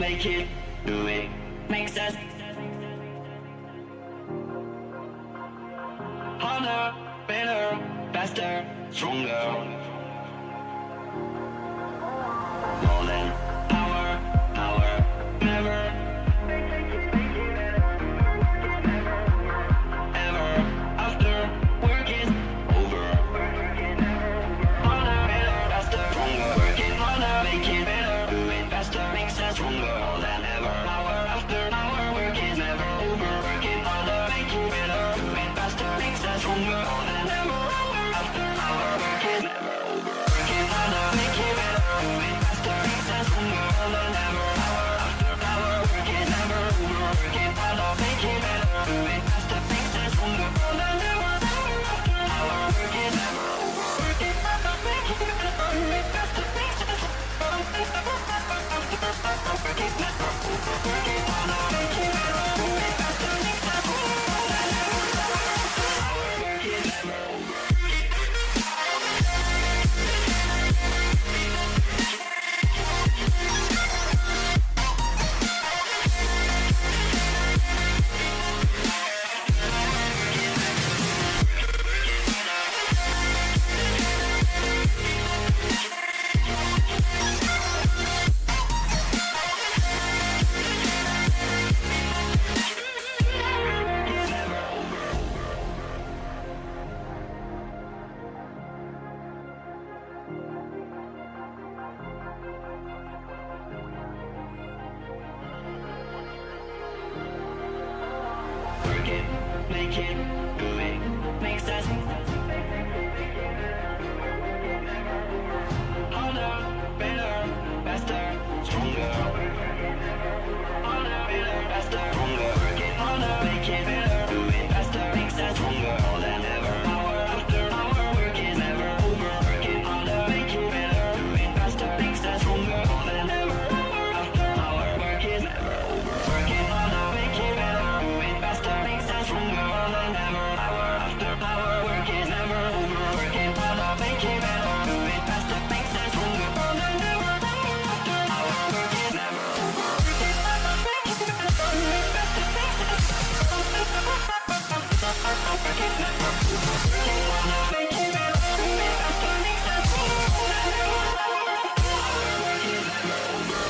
make it, do it, makes us harder, better, faster, stronger. More than power, never, ever, after work is over. Harder, better, faster, stronger. Working harder, make it better, do it faster, makes us stronger. More than ever, hour after hour, work is never over. Working harder, make it better, do it faster, makes us stronger. More than ever, hour after hour, work is never over. Working harder, make it better, do it faster, makes us stronger. More than ever, hour after hour, work is never over. Working harder, make it better, do it faster, makes us stronger. More than ever, hour after hour, work is never over. Working harder, make it better, do it faster, makes us stronger. Working harder, make it better, do it faster, makes us stronger. More than ever, hour after hour, work is never over. Work it, make it, do it, makes us harder, better, faster, stronger. Harder, better, faster, stronger. Work it harder, make it better, do it faster, makes us stronger. More than ever, hour after hour, work is never over. Work it harder, make it better, do it faster, makes us stronger. More than ever, hour after hour, work is never over. Work it harder, make it better, do it faster, makes us stronger. More than ever, hour after hour, work is never over. Work it harder, make it better, do it faster, makes us stronger. More than ever, hour after hour, work is never over. Work it harder, make it better, do it faster, makes us stronger. Work it never over. Work it harder, make it better, do it faster, makes us stronger. More than ever, hour after hour, work is never over.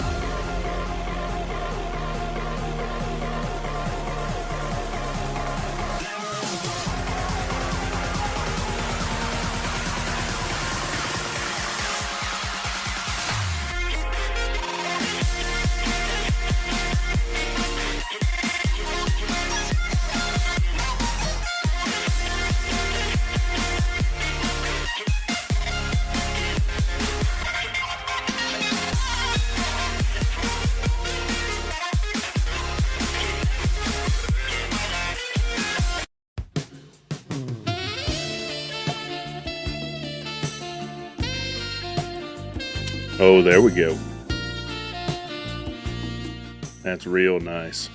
Oh, there we go. That's real nice.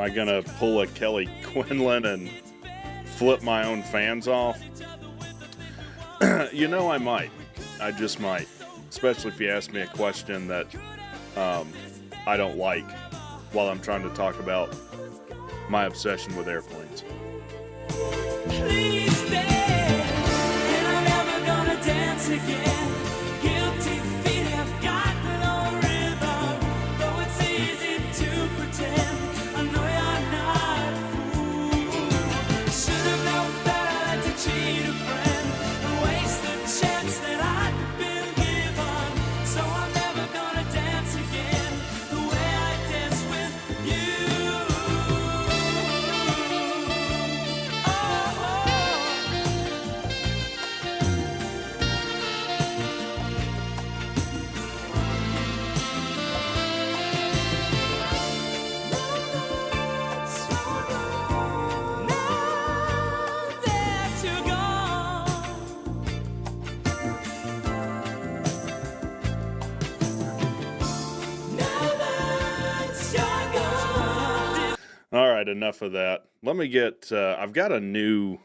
I going to pull a Kelly Quinlan and flip my own fans off? You know, I might. I just might. Especially if you ask me a question that I don't like while I'm trying to talk about my obsession with airplanes. Please stay, and I'm never gonna dance again. Guilty feet have got no rhythm, though it's easy to pretend. I know you're not a fool. Should have known better than to cheat a friend and waste the chance that I'd been given. So I'm never gonna dance again the way I dance with you. All right, enough of that. Let me get, I've got a new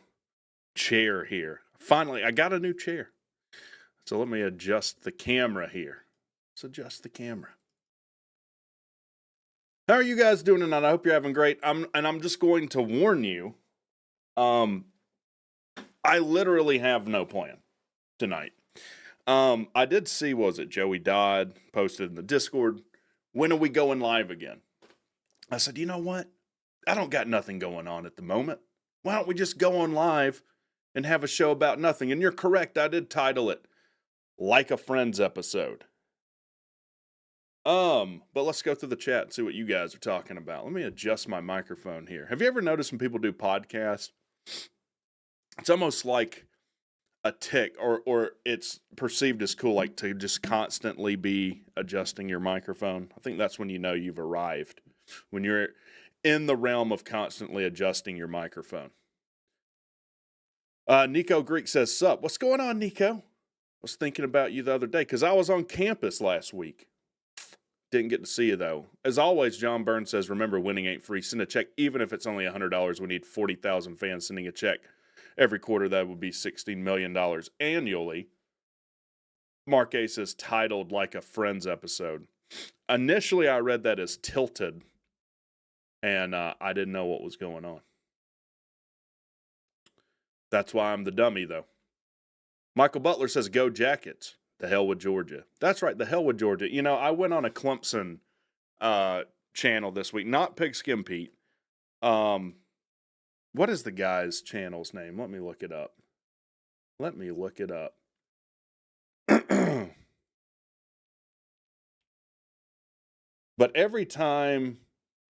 chair here. Finally, I got a new chair. So let me adjust the camera here. Let's adjust the camera. How are you guys doing tonight? I hope you're having great. I'm just going to warn you, I literally have no plan tonight. I did see, what was it, Joey Dodd posted in the Discord, when are we going live again? I said, you know what? I don't got nothing going on at the moment. Why don't we just go on live and have a show about nothing? And you're correct, I did title it Like a Friends episode. But let's go through the chat and see what you guys are talking about. Let me adjust my microphone here. Have you ever noticed when people do podcasts, it's almost like a tick, or it's perceived as cool, like to just constantly be adjusting your microphone? I think that's when you know you've arrived. When you're in the realm of constantly adjusting your microphone. Nico Greek says, sup? What's going on, Nico? I was thinking about you the other day because I was on campus last week. Didn't get to see you, though. As always, John Burns says, remember, winning ain't free. Send a check, even if it's only $100. We need 40,000 fans sending a check every quarter. That would be $16 million annually. Mark A says, titled Like a Friends episode. Initially, I read that as tilted. And I didn't know what was going on. That's why I'm the dummy, though. Michael Butler says, go Jackets. The hell with Georgia. That's right, the hell with Georgia. You know, I went on a Clemson channel this week. Not Pigskin Pete. What is the guy's channel's name? Let me look it up. But every time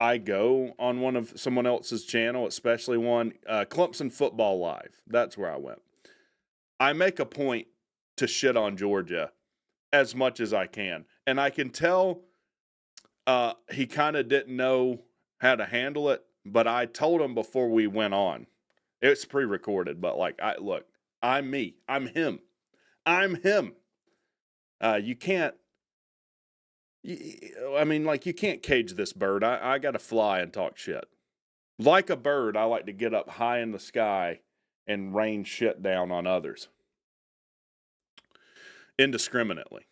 I go on one of someone else's channel, especially one, Clemson Football Live. That's where I went. I make a point to shit on Georgia as much as I can. And I can tell he kind of didn't know how to handle it, but I told him before we went on. It's pre-recorded, but like, I'm me. I'm him. You can't, you can't cage this bird. I got to fly and talk shit. Like a bird, I like to get up high in the sky and rain shit down on others. Indiscriminately.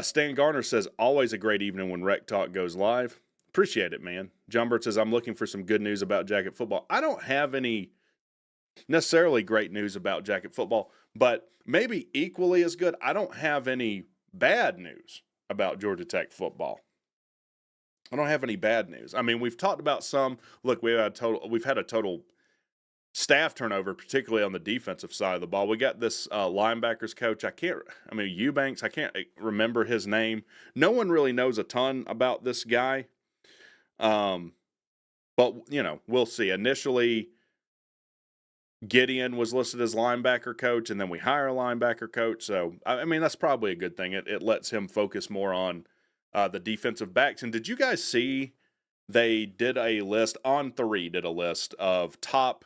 Stan Garner says, always a great evening when WreckTalk goes live. Appreciate it, man. John Burt says, I'm looking for some good news about Jacket football. I don't have any necessarily great news about Jacket football, but maybe equally as good, I don't have any bad news about Georgia Tech football. I don't have any bad news. I mean, we've talked about some. Look, we've had a total staff turnover, particularly on the defensive side of the ball. We got this linebackers coach. Eubanks, I can't remember his name. No one really knows a ton about this guy. But, we'll see. Initially, Gideon was listed as linebacker coach, and then we hire a linebacker coach. So, that's probably a good thing. It lets him focus more on the defensive backs. And did you guys see they did a list of top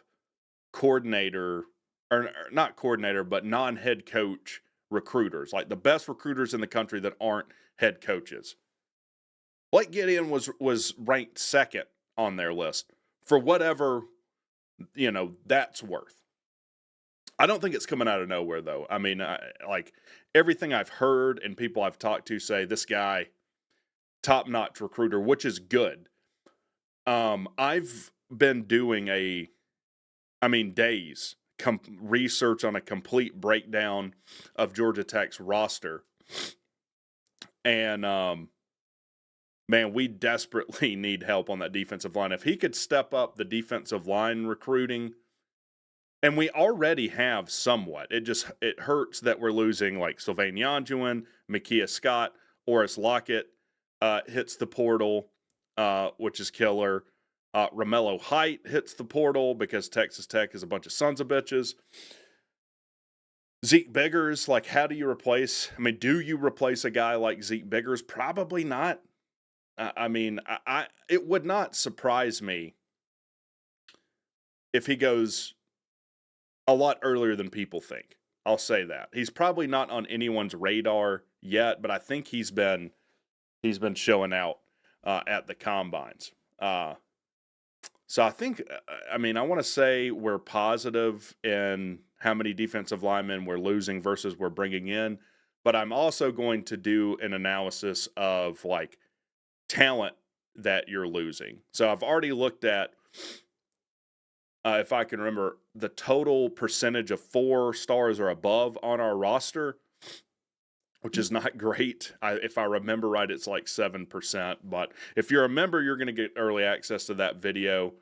coordinator, or not coordinator, but non-head coach recruiters, like the best recruiters in the country that aren't head coaches. Blake Gideon was ranked second on their list for whatever, that's worth. I don't think it's coming out of nowhere, though. I mean, like everything I've heard and people I've talked to say this guy, top-notch recruiter, which is good. I've been doing days research on a complete breakdown of Georgia Tech's roster. And, man, we desperately need help on that defensive line. If he could step up the defensive line recruiting, and we already have somewhat. It hurts that we're losing like Sylvain Yanjuan, Makia Scott, Oris Lockett hits the portal, which is killer. Romello Height hits the portal because Texas Tech is a bunch of sons of bitches. Zeke Biggers, like, how do you replace? I mean, do you replace a guy like Zeke Biggers? Probably not. It would not surprise me if he goes a lot earlier than people think. I'll say that. He's probably not on anyone's radar yet, but I think he's been showing out at the combines. So I think, I want to say we're positive in how many defensive linemen we're losing versus we're bringing in, but I'm also going to do an analysis of like talent that you're losing. So I've already looked at, if I can remember, the total percentage of 4 stars or above on our roster, which is not great. If I remember right, it's like 7%. But if you're a member, you're going to get early access to that video.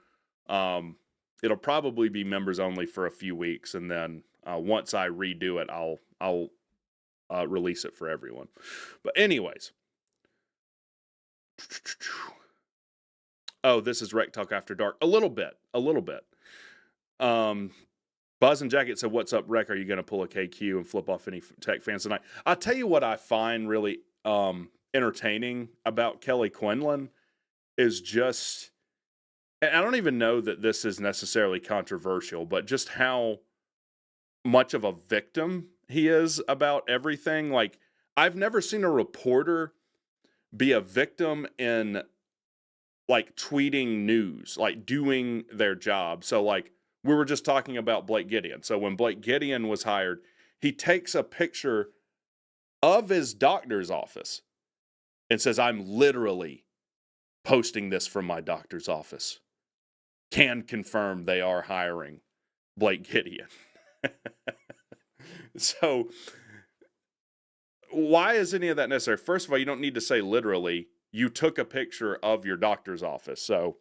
It'll probably be members only for a few weeks, and then once I redo it, I'll release it for everyone. But anyways, oh, this is WreckTalk After Dark. A little bit. Buzz and Jacket said, "What's up, Wreck? Are you going to pull a KQ and flip off any Tech fans tonight?" I'll tell you what I find really entertaining about Kelly Quinlan is just, and I don't even know that this is necessarily controversial, but just how much of a victim he is about everything. Like, I've never seen a reporter be a victim in like tweeting news, like doing their job. So like, we were just talking about Blake Gideon. So when Blake Gideon was hired, he takes a picture of his doctor's office and says, "I'm literally posting this from my doctor's office. Can confirm they are hiring Blake Gideon." So why is any of that necessary? First of all, you don't need to say literally. You took a picture of your doctor's office. So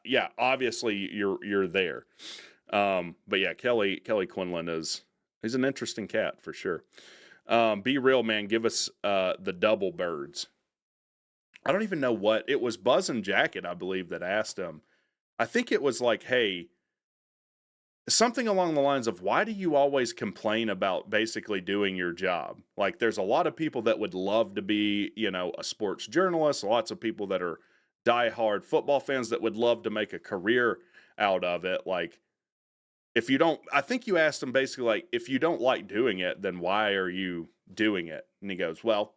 yeah, obviously you're there. But yeah, Kelly Quinlan he's an interesting cat for sure. Be real, man. Give us the double birds. I don't even know what it was. Buzz and Jacket, I believe, that asked him. I think it was like, hey, something along the lines of, why do you always complain about basically doing your job? Like, there's a lot of people that would love to be, a sports journalist. Lots of people that are diehard football fans that would love to make a career out of it. Like, I think you asked him basically, like, if you don't like doing it, then why are you doing it? And he goes, well,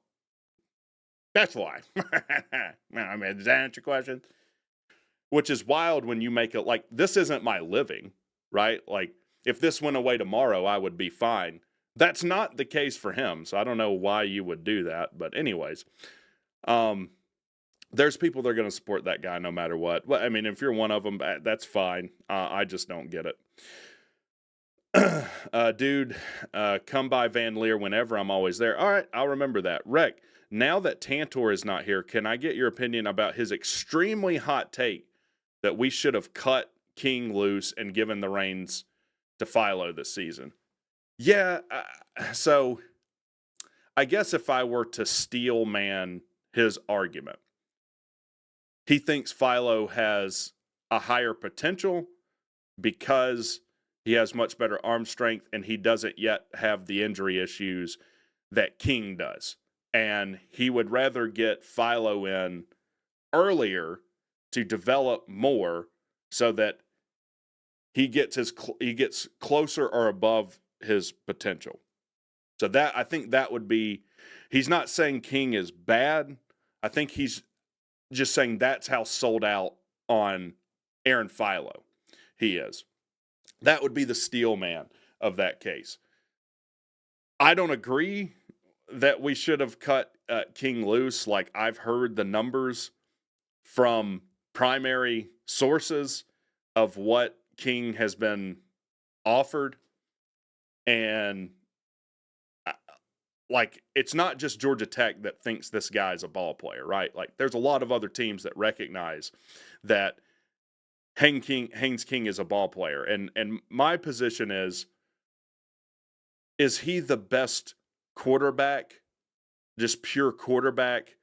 that's why. Does that answer your question? Which is wild when you make it like, this isn't my living, right? Like, if this went away tomorrow, I would be fine. That's not the case for him. So I don't know why you would do that. But anyways, there's people that are going to support that guy no matter what. Well, I mean, if you're one of them, that's fine. I just don't get it. Dude, come by Van Leer whenever. I'm always there. All right, I'll remember that. Wreck, now that Tantor is not here, can I get your opinion about his extremely hot take that we should have cut King loose and given the reins to Philo this season? Yeah, so I guess if I were to steel man his argument, he thinks Philo has a higher potential because he has much better arm strength and he doesn't yet have the injury issues that King does. And he would rather get Philo in earlier to develop more so that he gets closer or above his potential. So that, I think that would be, he's not saying King is bad. I think he's just saying that's how sold out on Aaron Philo he is. That would be the steel man of that case. I don't agree that we should have cut King loose. Like, I've heard the numbers from primary sources of what King has been offered. And like, it's not just Georgia Tech that thinks this guy's a ball player, right? Like, there's a lot of other teams that recognize that Haynes King is a ball player. And my position is he the best quarterback, just pure quarterback,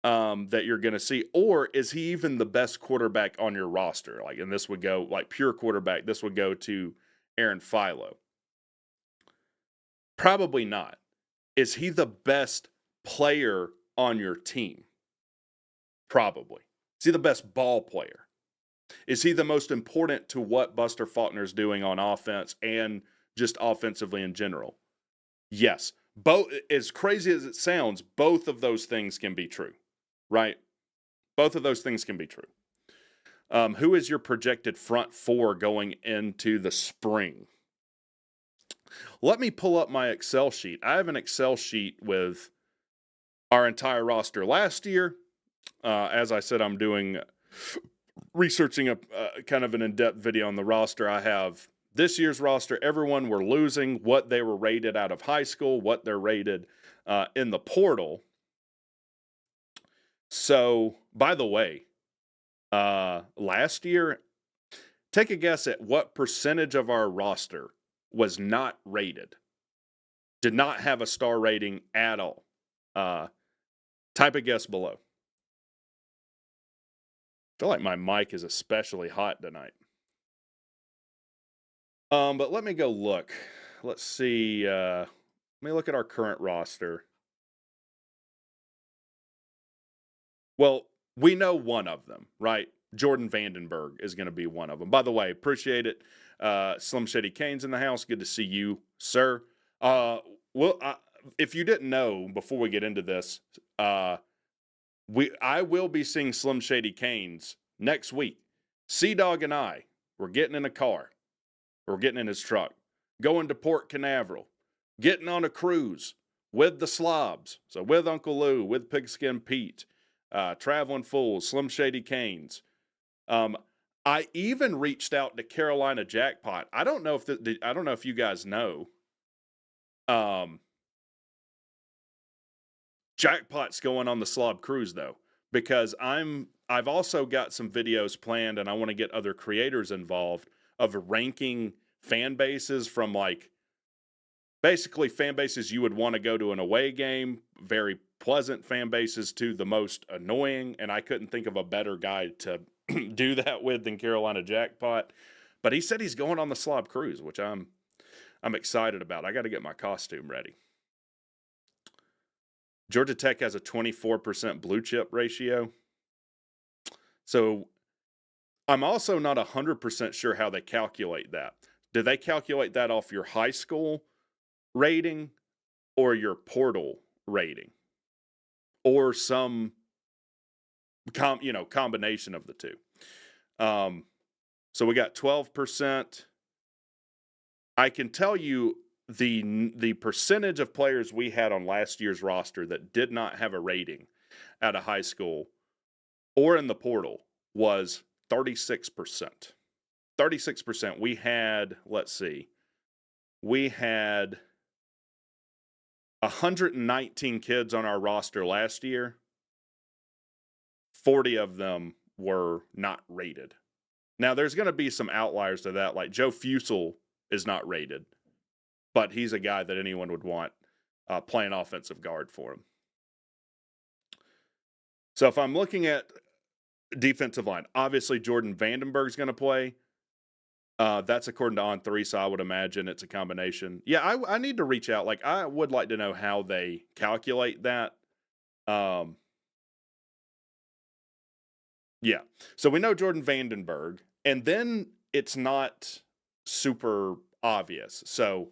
that you're going to see? Or is he even the best quarterback on your roster? Like, and this would go, like, pure quarterback, this would go to Aaron Philo. Probably not. Is he the best player on your team? Probably. Is he the best ball player? Is he the most important to what Buster Faulkner's doing on offense and just offensively in general? Yes. Both, as crazy as it sounds, both of those things can be true, right? Both of those things can be true. Who is your projected front four going into the spring? Let me pull up my Excel sheet. I have an Excel sheet with our entire roster last year. As I said, I'm doing researching a kind of an in-depth video on the roster. I have this year's roster, everyone we're losing, what they were rated out of high school, what they're rated in the portal. So, by the way, last year, take a guess at what percentage of our roster was not rated, did not have a star rating at all. Type a guess below. I feel like my mic is especially hot tonight. But let me go look. Let's see. Let me look at our current roster. Well, we know one of them, right? Jordan Vandenberg is going to be one of them. By the way, appreciate it. Slim Shady Kane's in the house. Good to see you, sir. If you didn't know, before we get into this, I will be seeing Slim Shady Kane's next week. Sea-Dog and I, we're getting in a car. We're getting in his truck, going to Port Canaveral, getting on a cruise with the Slobs. So with Uncle Lou, with Pigskin Pete, Traveling Fools, Slim Shady Kane's. I even reached out to Carolina Jackpot. I don't know if you guys know. Jackpot's going on the Slob Cruise though, because I've also got some videos planned, and I want to get other creators involved of ranking fan bases from, like, basically fan bases you would want to go to an away game, very pleasant fan bases, to the most annoying. And I couldn't think of a better guy to do that with than Carolina Jackpot. But he said he's going on the Slob Cruise, which I'm excited about. I got to get my costume ready. Georgia Tech has a 24% blue chip ratio. So I'm also not 100% sure how they calculate that. Do they calculate that off your high school rating or your portal rating? Or some combination of the two. So we got 12%. I can tell you the percentage of players we had on last year's roster that did not have a rating at a high school or in the portal was 36%. 36%. We had, let's see, we had 119 kids on our roster last year. 40 of them were not rated. Now, there's going to be some outliers to that, like Joe Fusel is not rated, but he's a guy that anyone would want playing offensive guard for him. So if I'm looking at defensive line, obviously Jordan Vandenberg's going to play. That's according to On3, so I would imagine it's a combination. Yeah, I need to reach out. Like, I would like to know how they calculate that. Yeah. So we know Jordan Vandenberg, and then it's not super obvious. So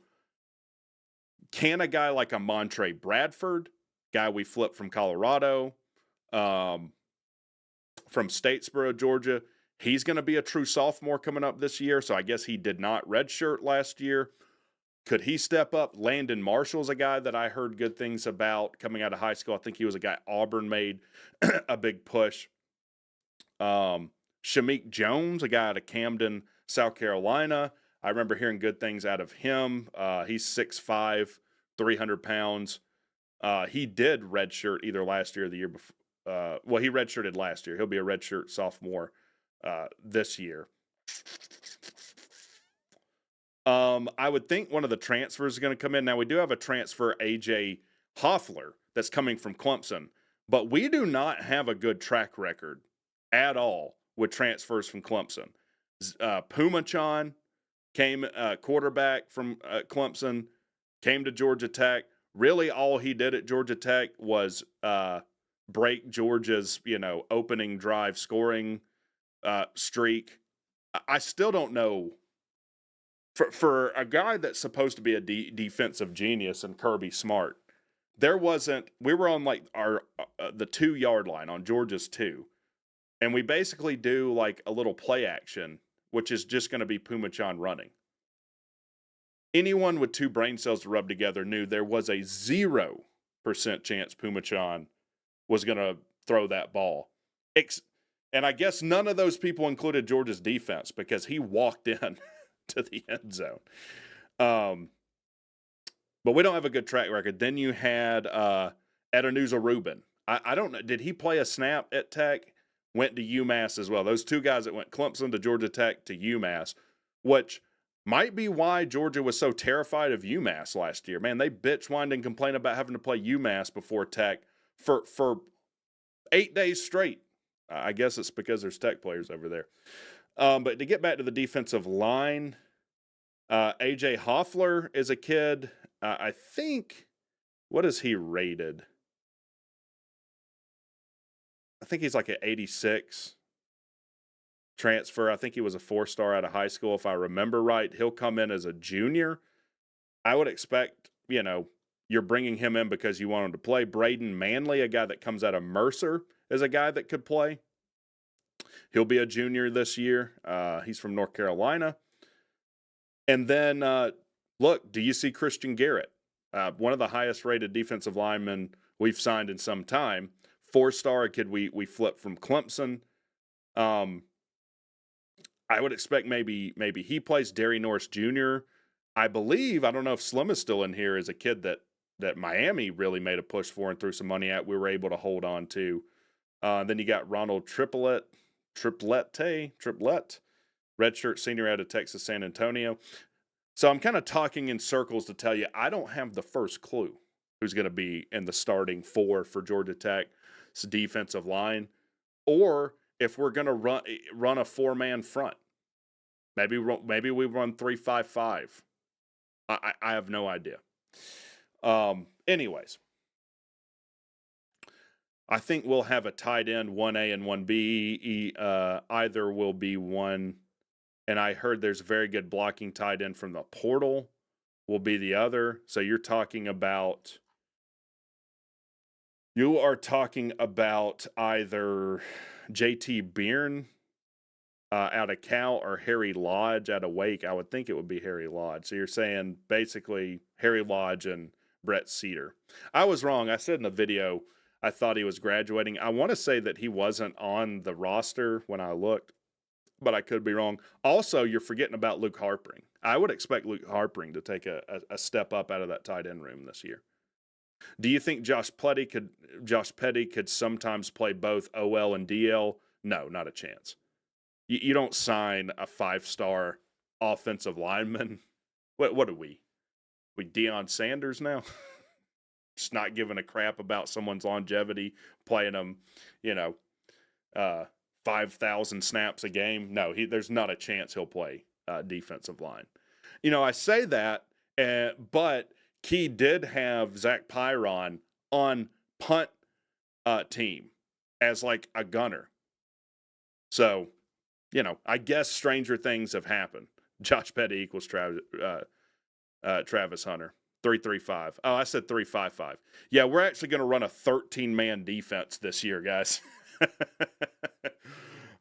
can a guy like a Montre Bradford, guy we flipped from Colorado, from Statesboro, Georgia. He's going to be a true sophomore coming up this year, so I guess he did not redshirt last year. Could he step up? Landon Marshall's a guy that I heard good things about coming out of high school. I think he was a guy Auburn made a big push. Shameik Jones, a guy out of Camden, South Carolina. I remember hearing good things out of him. He's 6'5", 300 pounds. He did redshirt either last year or the year before. Well, he redshirted last year. He'll be a redshirt sophomore this year. I would think one of the transfers is going to come in. Now, we do have a transfer, A.J. Hoffler, that's coming from Clemson. But we do not have a good track record at all with transfers from Clemson. Pumachan came quarterback from Clemson, came to Georgia Tech. Really, all he did at Georgia Tech was break Georgia's, opening drive scoring streak. I still don't know. For a guy that's supposed to be a defensive genius and Kirby Smart, we were on like the 2-yard line on Georgia's 2. And we basically do like a little play action, which is just going to be Pumachan running. Anyone with 2 brain cells to rub together knew there was a 0% chance Pumachan was going to throw that ball. And I guess none of those people included Georgia's defense because he walked in to the end zone. But we don't have a good track record. Then you had Edenuza Rubin. I don't know. Did he play a snap at Tech? Went to UMass as well. Those 2 guys that went Clemson to Georgia Tech to UMass, which might be why Georgia was so terrified of UMass last year. Man, they bitch, whined, and complained about having to play UMass before Tech for 8 days straight. I guess it's because there's Tech players over there. But to get back to the defensive line, A.J. Hoffler is a kid. I think, what is he rated? I think he's like an 86 transfer. I think he was a 4-star out of high school, if I remember right. He'll come in as a junior. I would expect, you're bringing him in because you want him to play. Braden Manley, a guy that comes out of Mercer, is a guy that could play. He'll be a junior this year. He's from North Carolina. And then, look, do you see Christian Garrett? One of the highest rated defensive linemen we've signed in some time. 4-star, a kid we flipped from Clemson. I would expect maybe he plays. Derry Norris Jr. I believe, I don't know if Slim is still in here, is a kid that Miami really made a push for and threw some money at. We were able to hold on to. Then you got Ronald Triplett, redshirt senior out of Texas San Antonio. So I'm kind of talking in circles to tell you I don't have the first clue who's going to be in the starting 4 for Georgia Tech's defensive line, or if we're going to run a 4-man front. Maybe we run 3-5-5. I have no idea. Anyways, I think we'll have a tight end, 1A and 1B. Either will be one, and I heard there's very good blocking tight end from the portal will be the other. So you are talking about either JT Byrne out of Cal or Harry Lodge out of Wake. I would think it would be Harry Lodge. So you're saying basically Harry Lodge and Brett Cedar. I was wrong. I said in the video I thought he was graduating. I want to say that he wasn't on the roster when I looked, but I could be wrong. Also, you're forgetting about Luke Harpring. I would expect Luke Harpring to take a step up out of that tight end room this year. Do you think Josh Petty could sometimes play both OL and DL? No, not a chance. You don't sign a 5-star offensive lineman. What are we? We Deion Sanders now? Just not giving a crap about someone's longevity, playing them, 5,000 snaps a game. No, there's not a chance he'll play defensive line. I say that, but Key did have Zach Pyron on punt team as like a gunner. So, I guess stranger things have happened. Josh Petty equals Travis Hunter. 3-3-5. Oh, I said 3-5-5. Yeah, we're actually going to run a 13-man defense this year, guys.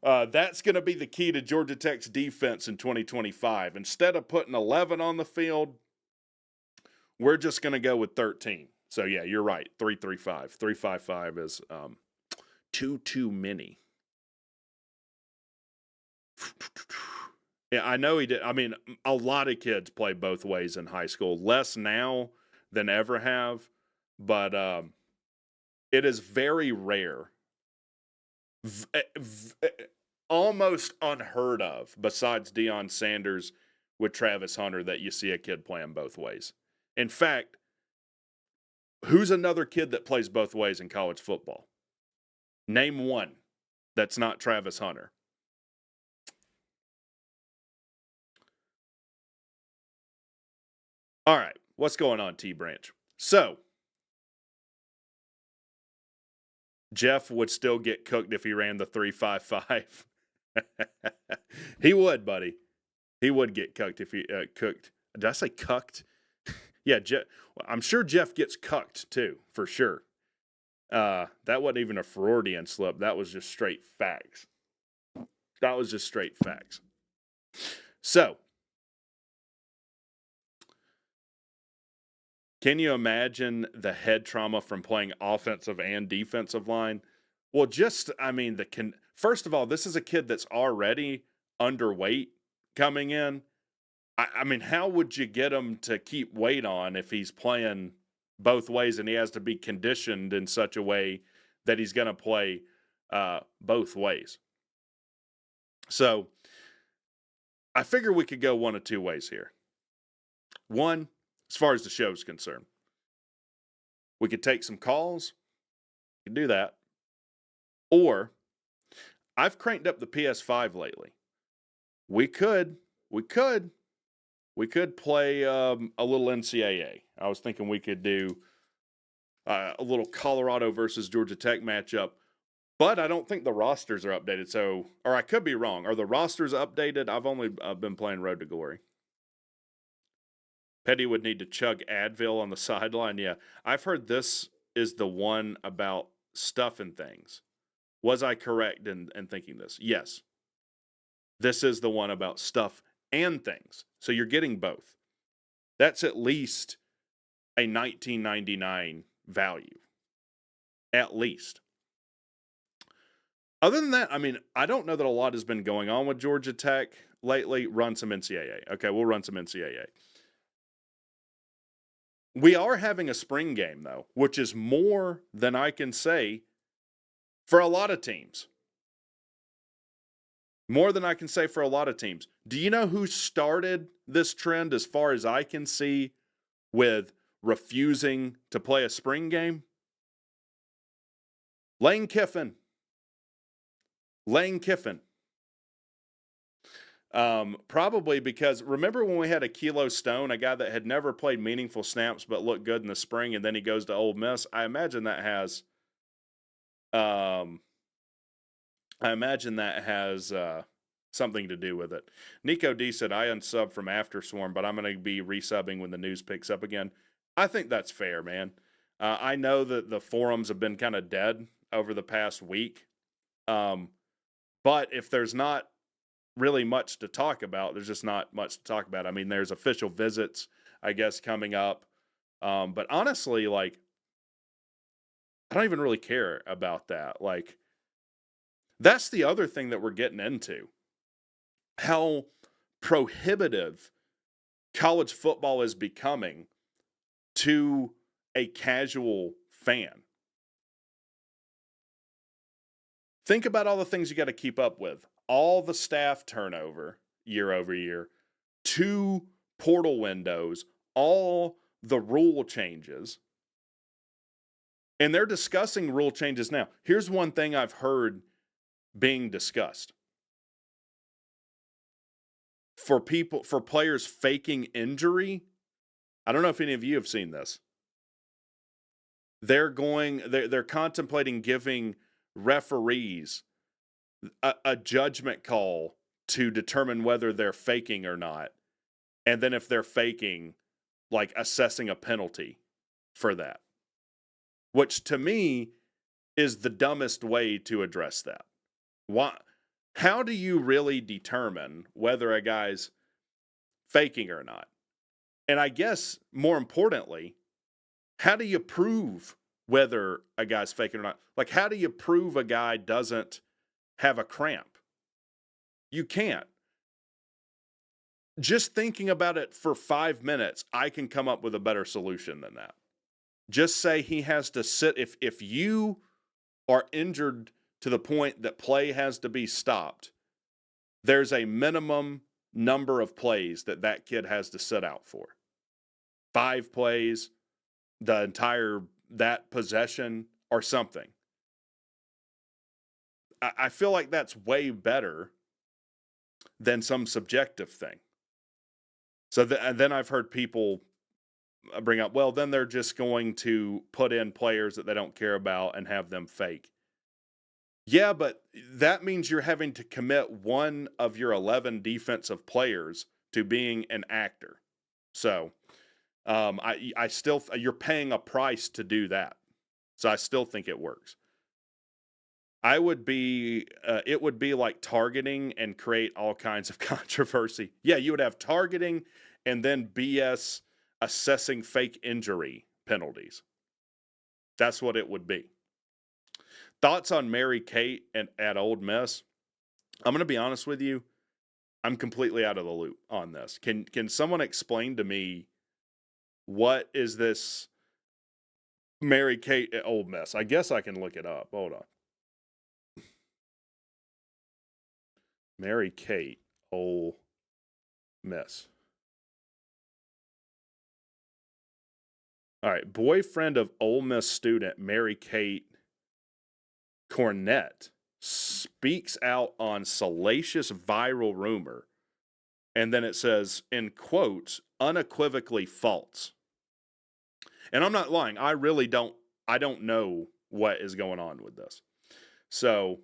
That's going to be the key to Georgia Tech's defense in 2025. Instead of putting 11 on the field, we're just going to go with 13. So, yeah, you're right. 3-3-5. 3-5-5 is too many. Yeah, I know he did. I mean, a lot of kids play both ways in high school. Less now than ever have. But it is very rare. Almost unheard of, besides Deion Sanders with Travis Hunter, that you see a kid playing both ways. In fact, who's another kid that plays both ways in college football? Name one that's not Travis Hunter. All right, what's going on, T-Branch? So, Jeff would still get cooked if he ran the 3-5-5. He would, buddy. He would get cooked if he cooked. Did I say cucked? Yeah, Jeff. I'm sure Jeff gets cucked too, for sure. That wasn't even a Freudian slip. That was just straight facts. So, can you imagine the head trauma from playing offensive and defensive line? Well, first of all, this is a kid that's already underweight coming in. I mean, how would you get him to keep weight on if he's playing both ways and he has to be conditioned in such a way that he's going to play both ways? So, I figure we could go one of two ways here. One, as far as the show's concerned, we could take some calls. We could do that. Or, I've cranked up the PS5 lately. We could play a little NCAA. I was thinking we could do a little Colorado versus Georgia Tech matchup, but I don't think the rosters are updated. So, or I could be wrong. Are the rosters updated? I've only been playing Road to Glory. Petty would need to chug Advil on the sideline. Yeah, I've heard this is the one about stuff and things. Was I correct in thinking this? Yes. This is the one about stuff and things. So you're getting both. That's at least a $19.99 value. At least. Other than that, I mean, I don't know that a lot has been going on with Georgia Tech lately. Run some NCAA. Okay, we'll run some NCAA. We are having a spring game, though, which is more than I can say for a lot of teams. More than I can say for a lot of teams. Do you know who started this trend, as far as I can see, with refusing to play a spring game? Lane Kiffin. Probably because, remember when we had a Kilo Stone, a guy that had never played meaningful snaps but looked good in the spring, and then he goes to Ole Miss? I imagine that has something to do with it. Nico D said, I unsubbed from Afterswarm, but I'm going to be resubbing when the news picks up again. I think that's fair, man. I know that the forums have been kind of dead over the past week. But if there's not really much to talk about, there's just not much to talk about. I mean, there's official visits, I guess, coming up. But honestly, like, I don't even really care about that. Like, that's the other thing that we're getting into. How prohibitive college football is becoming to a casual fan. Think about all the things you got to keep up with. All the staff turnover year over year, 2 portal windows, all the rule changes. And they're discussing rule changes now. Here's one thing I've heard being discussed. For players faking injury, I don't know if any of you have seen this. They're contemplating giving referees a judgment call to determine whether they're faking or not. And then if they're faking, like assessing a penalty for that. Which to me is the dumbest way to address that. Why? how do you really determine whether a guy's faking or not? And I guess more importantly, how do you prove whether a guy's faking or not? Like, how do you prove a guy doesn't have a cramp? You can't. Just thinking about it for 5 minutes, I can come up with a better solution than that. Just say he has to sit. If you are injured to the point that play has to be stopped, there's a minimum number of plays that kid has to sit out for. 5 plays, the entire, that possession or something. I feel like that's way better than some subjective thing. So and then I've heard people bring up, well, then they're just going to put in players that they don't care about and have them fake. Yeah, but that means you're having to commit one of your 11 defensive players to being an actor. So I still, you're paying a price to do that. So I still think it works. It would be like targeting and create all kinds of controversy. Yeah, you would have targeting and then BS assessing fake injury penalties. That's what it would be. Thoughts on Mary Kate at Ole Miss? I'm going to be honest with you. I'm completely out of the loop on this. Can someone explain to me what is this Mary Kate at Ole Miss? I guess I can look it up. Hold on. Mary Kate, Ole Miss. All right. Boyfriend of Ole Miss student Mary Kate Cornett speaks out on salacious viral rumor. And then it says, in quotes, unequivocally false. And I'm not lying. I don't know what is going on with this. So,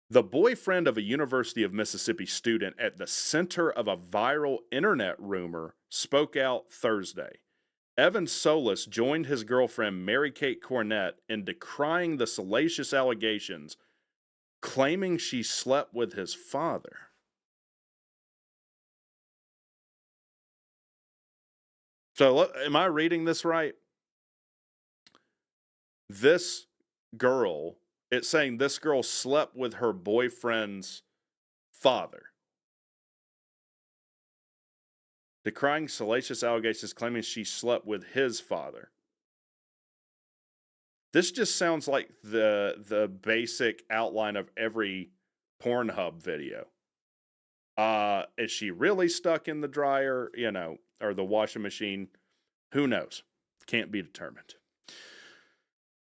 the boyfriend of a University of Mississippi student at the center of a viral internet rumor spoke out Thursday. Evan Solis joined his girlfriend Mary Kate Cornett in decrying the salacious allegations, claiming she slept with his father. So, am I reading this right? This girl, it's saying this girl slept with her boyfriend's father. Decrying salacious allegations, claiming she slept with his father. This just sounds like the basic outline of every Pornhub video. Is she really stuck in the dryer, or the washing machine? Who knows? Can't be determined.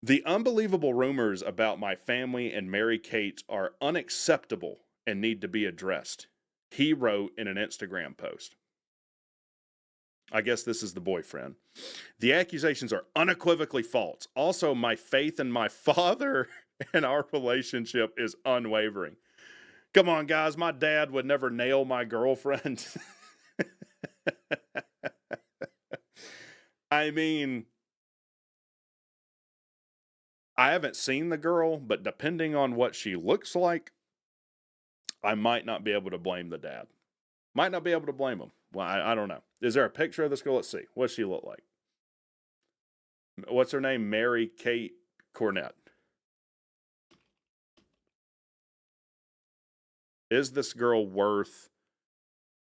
The unbelievable rumors about my family and Mary Kate are unacceptable and need to be addressed, he wrote in an Instagram post. I guess this is the boyfriend. The accusations are unequivocally false. Also, my faith in my father and our relationship is unwavering. Come on, guys. My dad would never nail my girlfriend. I mean, I haven't seen the girl, but depending on what she looks like, I might not be able to blame the dad. Might not be able to blame him. Well, I don't know. Is there a picture of this girl? Let's see. What's she look like? What's her name? Mary Kate Cornett. Is this girl worth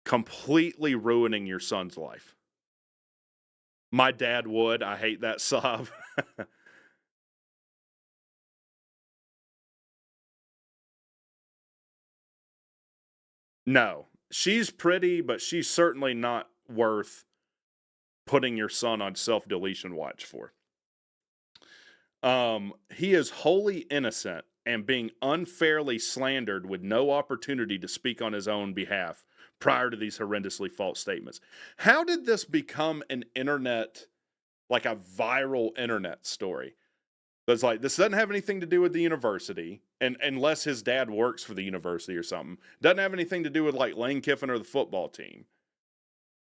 completely ruining your son's life? My dad would. I hate that sob. No. She's pretty, but she's certainly not worth putting your son on self-deletion watch for. He is wholly innocent and being unfairly slandered with no opportunity to speak on his own behalf prior to these horrendously false statements. How did this become an internet, like a viral internet story? It's like, this doesn't have anything to do with the university, and unless his dad works for the university or something. Doesn't have anything to do with like Lane Kiffin or the football team.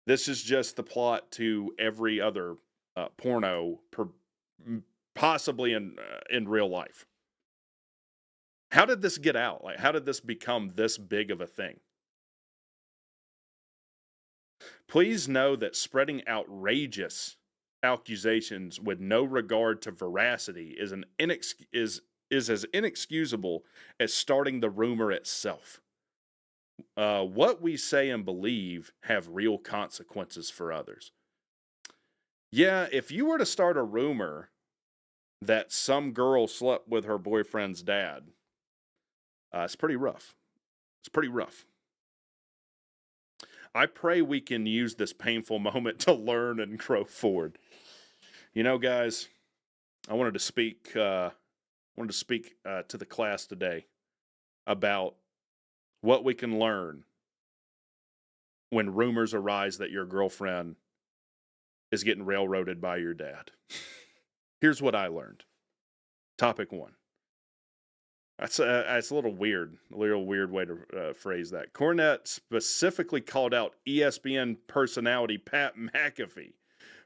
This is just the plot to every other porno, possibly in real life. How did this get out? Like, how did this become this big of a thing? Please know that spreading outrageous accusations with no regard to veracity is as inexcusable as starting the rumor itself. What we say and believe have real consequences for others. Yeah, if you were to start a rumor that some girl slept with her boyfriend's dad, it's pretty rough. It's pretty rough. I pray we can use this painful moment to learn and grow forward. You know, guys, I wanted to speak to the class today about what we can learn when rumors arise that your girlfriend is getting railroaded by your dad. Here's what I learned. Topic 1. That's a little weird way to phrase that. Cornette specifically called out ESPN personality Pat McAfee,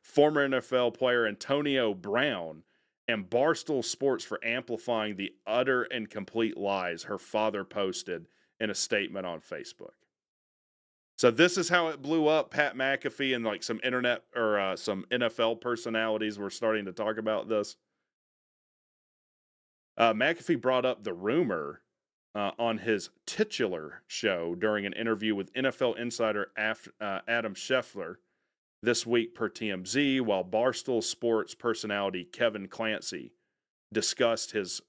former NFL player Antonio Brown, and Barstool Sports for amplifying the utter and complete lies her father posted in a statement on Facebook. So this is how it blew up. Pat McAfee and like some internet or some NFL personalities were starting to talk about this. McAfee brought up the rumor on his titular show during an interview with NFL insider Adam Scheffler this week per TMZ, while Barstool Sports personality Kevin Clancy discussed his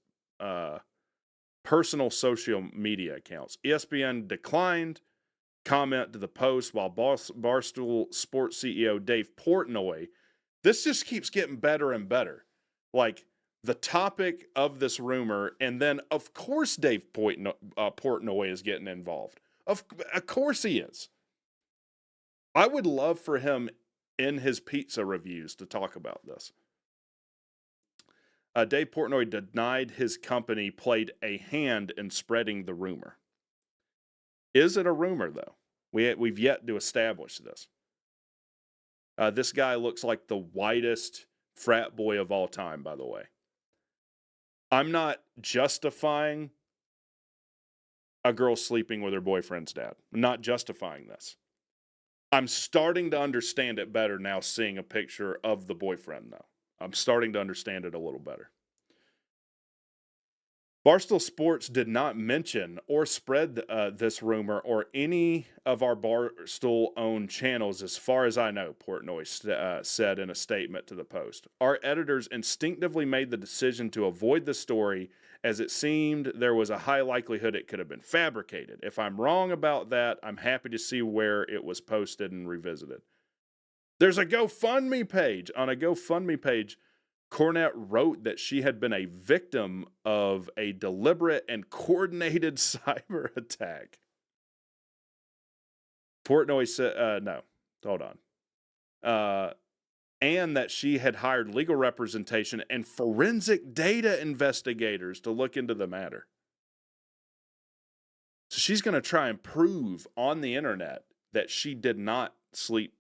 personal social media accounts. ESPN declined comment to the post, while Barstool Sports CEO Dave Portnoy, this just keeps getting better and better. Like, the topic of this rumor, and then, of course, Dave Portnoy is getting involved. Of course he is. I would love for him in his pizza reviews to talk about this. Dave Portnoy denied his company played a hand in spreading the rumor. Is it a rumor, though? We've yet to establish this. This guy looks like the whitest frat boy of all time, by the way. I'm not justifying a girl sleeping with her boyfriend's dad. I'm not justifying this. I'm starting to understand it better now, seeing a picture of the boyfriend, though. I'm starting to understand it a little better. Barstool Sports did not mention or spread this rumor or any of our Barstool-owned channels, as far as I know, Portnoy said in a statement to the Post. Our editors instinctively made the decision to avoid the story, as it seemed there was a high likelihood it could have been fabricated. If I'm wrong about that, I'm happy to see where it was posted and revisited. There's a GoFundMe page. On a GoFundMe page, Cornette wrote that she had been a victim of a deliberate and coordinated cyber attack. Portnoy said, no, hold on. And that she had hired legal representation and forensic data investigators to look into the matter. So she's going to try and prove on the internet that she did not sleep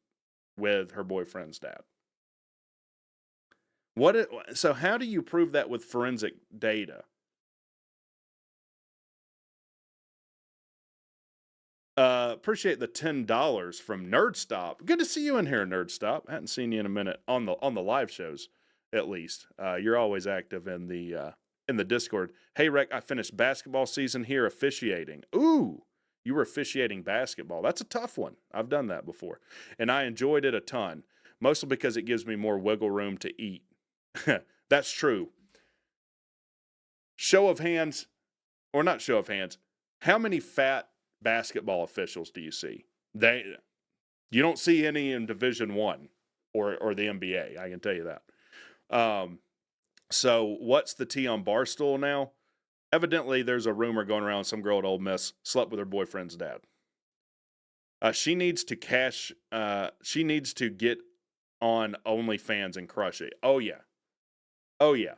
with her boyfriend's dad. So how do you prove that with forensic data? Appreciate the $10 from NerdStop. Good to see you in here, NerdStop. Hadn't seen you in a minute on the live shows, at least. You're always active in the Discord. Hey, Rec, I finished basketball season here officiating. Ooh, you were officiating basketball. That's a tough one. I've done that before, and I enjoyed it a ton, mostly because it gives me more wiggle room to eat. That's true. Show of hands, or not show of hands, how many fat basketball officials do you see? You don't see any in Division I or the NBA, I can tell you that. So what's the tea on Barstool now? Evidently, there's a rumor going around some girl at Ole Miss slept with her boyfriend's dad. She needs to get on OnlyFans and crush it. Oh, yeah. Oh, yeah.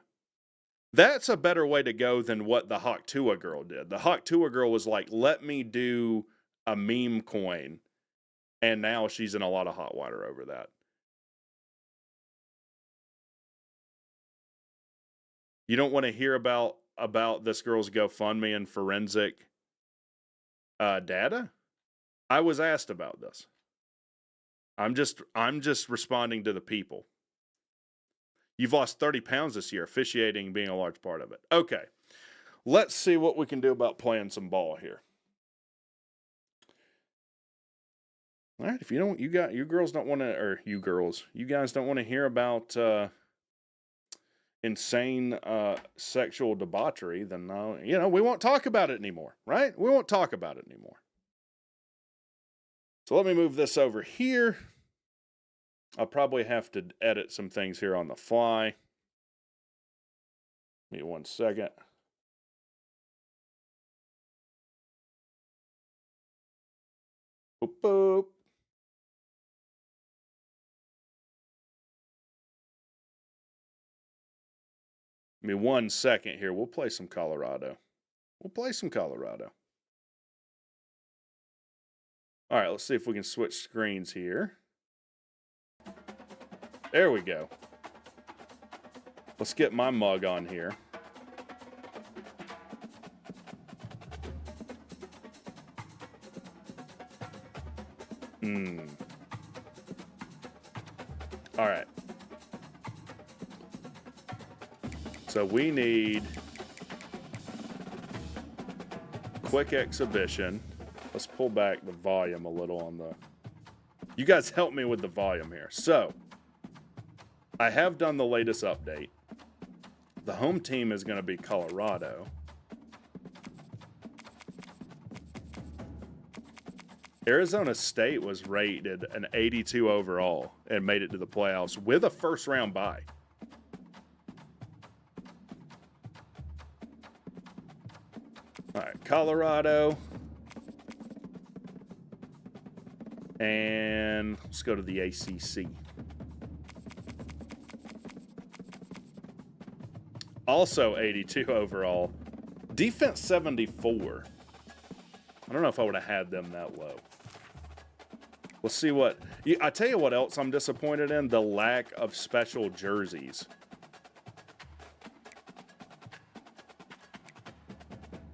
That's a better way to go than what the Hawk Tua girl did. The Hawk Tua girl was like, let me do a meme coin. And now she's in a lot of hot water over that. You don't want to hear about about this girl's GoFundMe and forensic data? I was asked about this. I'm just responding to the people. You've lost 30 pounds this year, officiating being a large part of it. Okay. Let's see what we can do about playing some ball here. All right, if you girls don't want to, or you guys don't want to hear about insane sexual debauchery, then we won't talk about it anymore, right? We won't talk about it anymore. So let me move this over here. I'll probably have to edit some things here on the fly. Give me 1 second. Boop, boop. Give me 1 second here. We'll play some Colorado. All right, let's see if we can switch screens here. There we go. Let's get my mug on here. All right. So we need quick exhibition. Let's pull back the volume a little on the... You guys help me with the volume here. So, I have done the latest update. The home team is going to be Colorado. Arizona State was rated an 82 overall and made it to the playoffs with a first-round bye. All right, Colorado. And let's go to the ACC. Also 82 overall. Defense 74. I don't know if I would have had them that low. We'll see what... I tell you what else I'm disappointed in. The lack of special jerseys.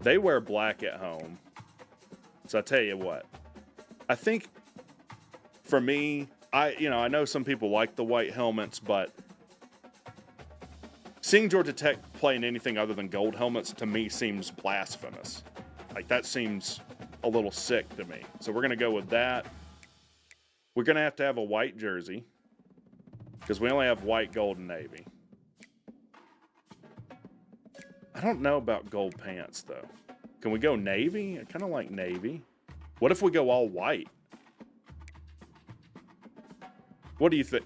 They wear black at home. So I tell you what. I think... For me, I know some people like the white helmets, but seeing Georgia Tech playing anything other than gold helmets to me seems blasphemous. Like, that seems a little sick to me. So we're going to go with that. We're going to have a white jersey because we only have white, gold, and navy. I don't know about gold pants, though. Can we go navy? I kind of like navy. What if we go all white? What do you think?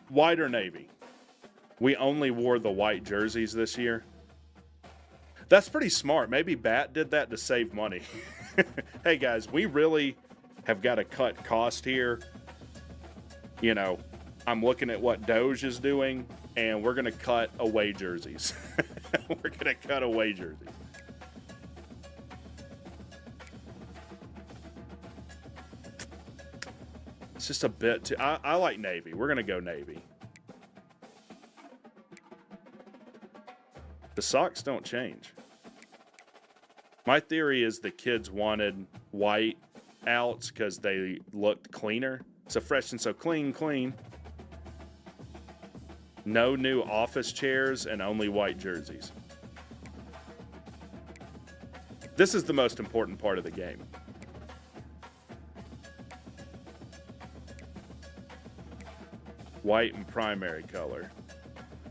White or navy? We only wore the white jerseys this year. That's pretty smart. Maybe Bat did that to save money. Hey guys, we really have got to cut cost here. I'm looking at what Doge is doing, and we're going to cut away jerseys. We're going to cut away jerseys. It's just a bit too... I like navy. We're going to go navy. The socks don't change. My theory is the kids wanted white outs because they looked cleaner. So fresh and so clean. No new office chairs and only white jerseys. This is the most important part of the game. White and primary color.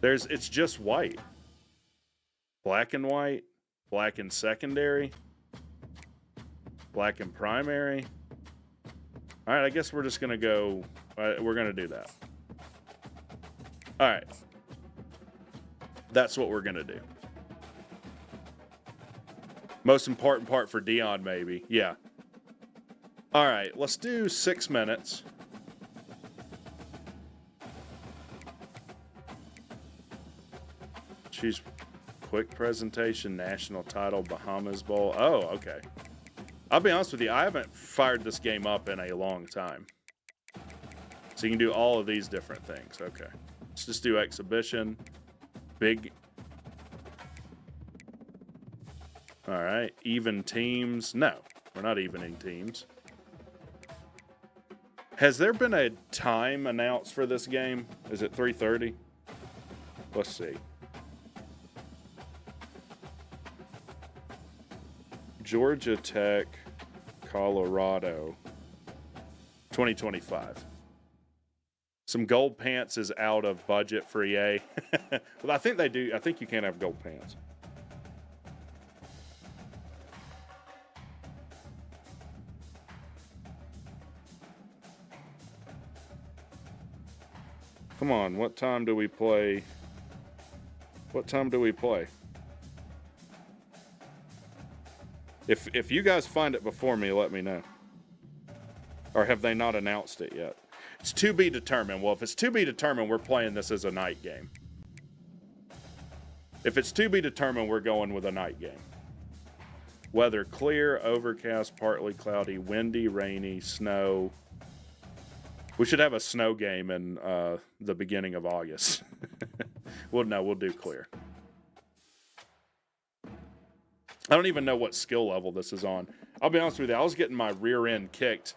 It's just white. Black and white. Black and secondary. Black and primary. All right, I guess we're just going to go... we're going to do that. All right. That's what we're going to do. Most important part for Dion, maybe. Yeah. All right, let's do 6 minutes. Choose quick presentation, national title, Bahamas Bowl. Oh, okay. I'll be honest with you, I haven't fired this game up in a long time. So you can do all of these different things. Okay. Let's just do exhibition. Big All right, even teams. No, we're not evening teams. Has there been a time announced for this game? Is it 3:30? Let's see. Georgia Tech, Colorado, 2025. Some gold pants is out of budget for EA. Well, I think they do. I think you can't have gold pants. Come on, what time do we play? What time do we play? If you guys find it before me, let me know. Or have they not announced it yet? It's to be determined. Well, if it's to be determined, we're playing this as a night game. If it's to be determined, we're going with a night game. Weather clear, overcast, partly cloudy, windy, rainy, snow. We should have a snow game in the beginning of August. We'll do clear. I don't even know what skill level this is on. I'll be honest with you. I was getting my rear end kicked.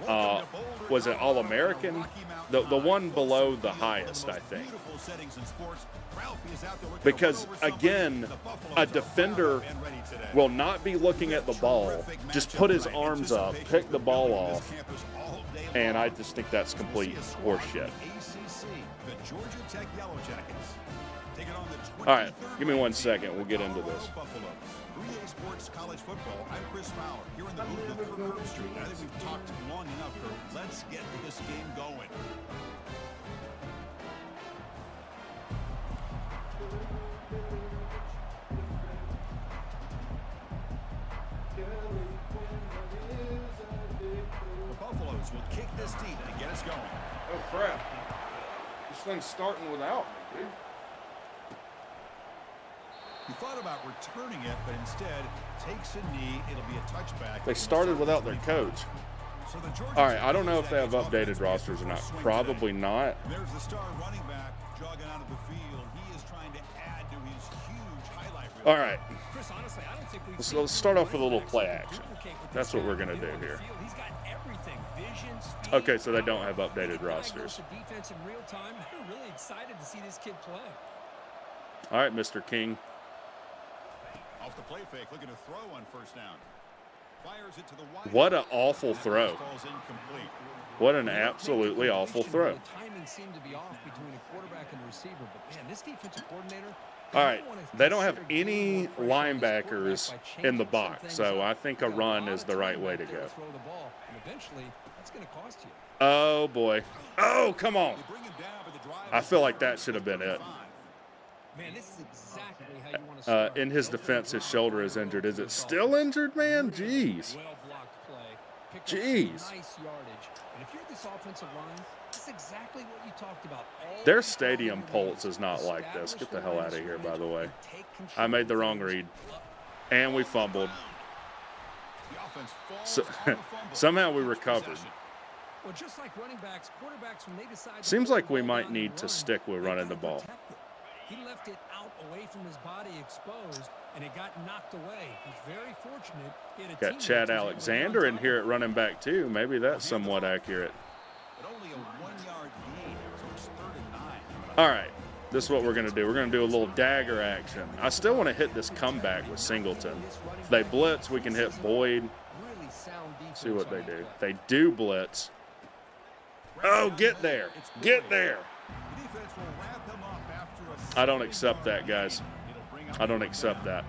Was it All-American? The one below the highest, I think. Because, again, a defender will not be looking at the ball. Just put his arms up, pick the ball off. And I just think that's complete horseshit. All right, give me 1 second. We'll get into this. Sports College Football. I'm Chris Fowler here in the booth of Kirk Street. I think we've talked long enough, Kirk. Let's get this game going. The Buffaloes will kick this deep and get us going. Oh, crap. This thing's starting without me, dude. He thought about returning it, but instead takes a knee. It'll be a touchback. They started without their coach. So the All right, I don't know if they have updated rosters or not. Probably not. There's the star running back jogging out of the field. He is trying to add to his huge highlight reel. All right. Chris, honestly, I don't think we've Let's start off with a little play action. That's what we're going to do here. He's got everything. Vision, speed, Okay, so they don't have updated rosters. Defense in real time. I'm really excited to see this kid play. All right, Mr. King. Off the play fake, looking to throw on first down. Fires it to the wide. What an awful throw. Falls incomplete. What an absolutely awful throw. The timing seemed to be off between a quarterback and a receiver, but man, this defensive coordinator. All right, they don't have any linebackers in the box, so I think a run is the right way to go. Eventually, that's going to cost you. Oh, boy. Oh, come on. I feel like that should have been it. Man, this is exactly how you want to start. In his defense, his shoulder is injured. Is it still injured, man? Jeez. Well-blocked play. Jeez. Nice yardage. And if you're this offensive line, this is exactly what you talked about. Their stadium pulse is not like this. Get the hell out of here, by the way. I made the wrong read. And we fumbled. So, somehow we recovered. Well, just like running backs, quarterbacks, when they decide Seems like we might need to stick with running the ball. He left it out away from his body exposed, and it got knocked away. He's very fortunate. He had a Got Chad Alexander in here at running back, too. Maybe that's somewhat accurate. But only a 1-yard gain, so it's 3rd and 9. All right, this is what we're going to do. We're going to do a little dagger action. I still want to hit this comeback with Singleton. If they blitz, we can hit Boyd. See what they do. They do blitz. Oh, get there. Get there. The defense will wrap them up after a I don't accept that, guys. I don't accept that.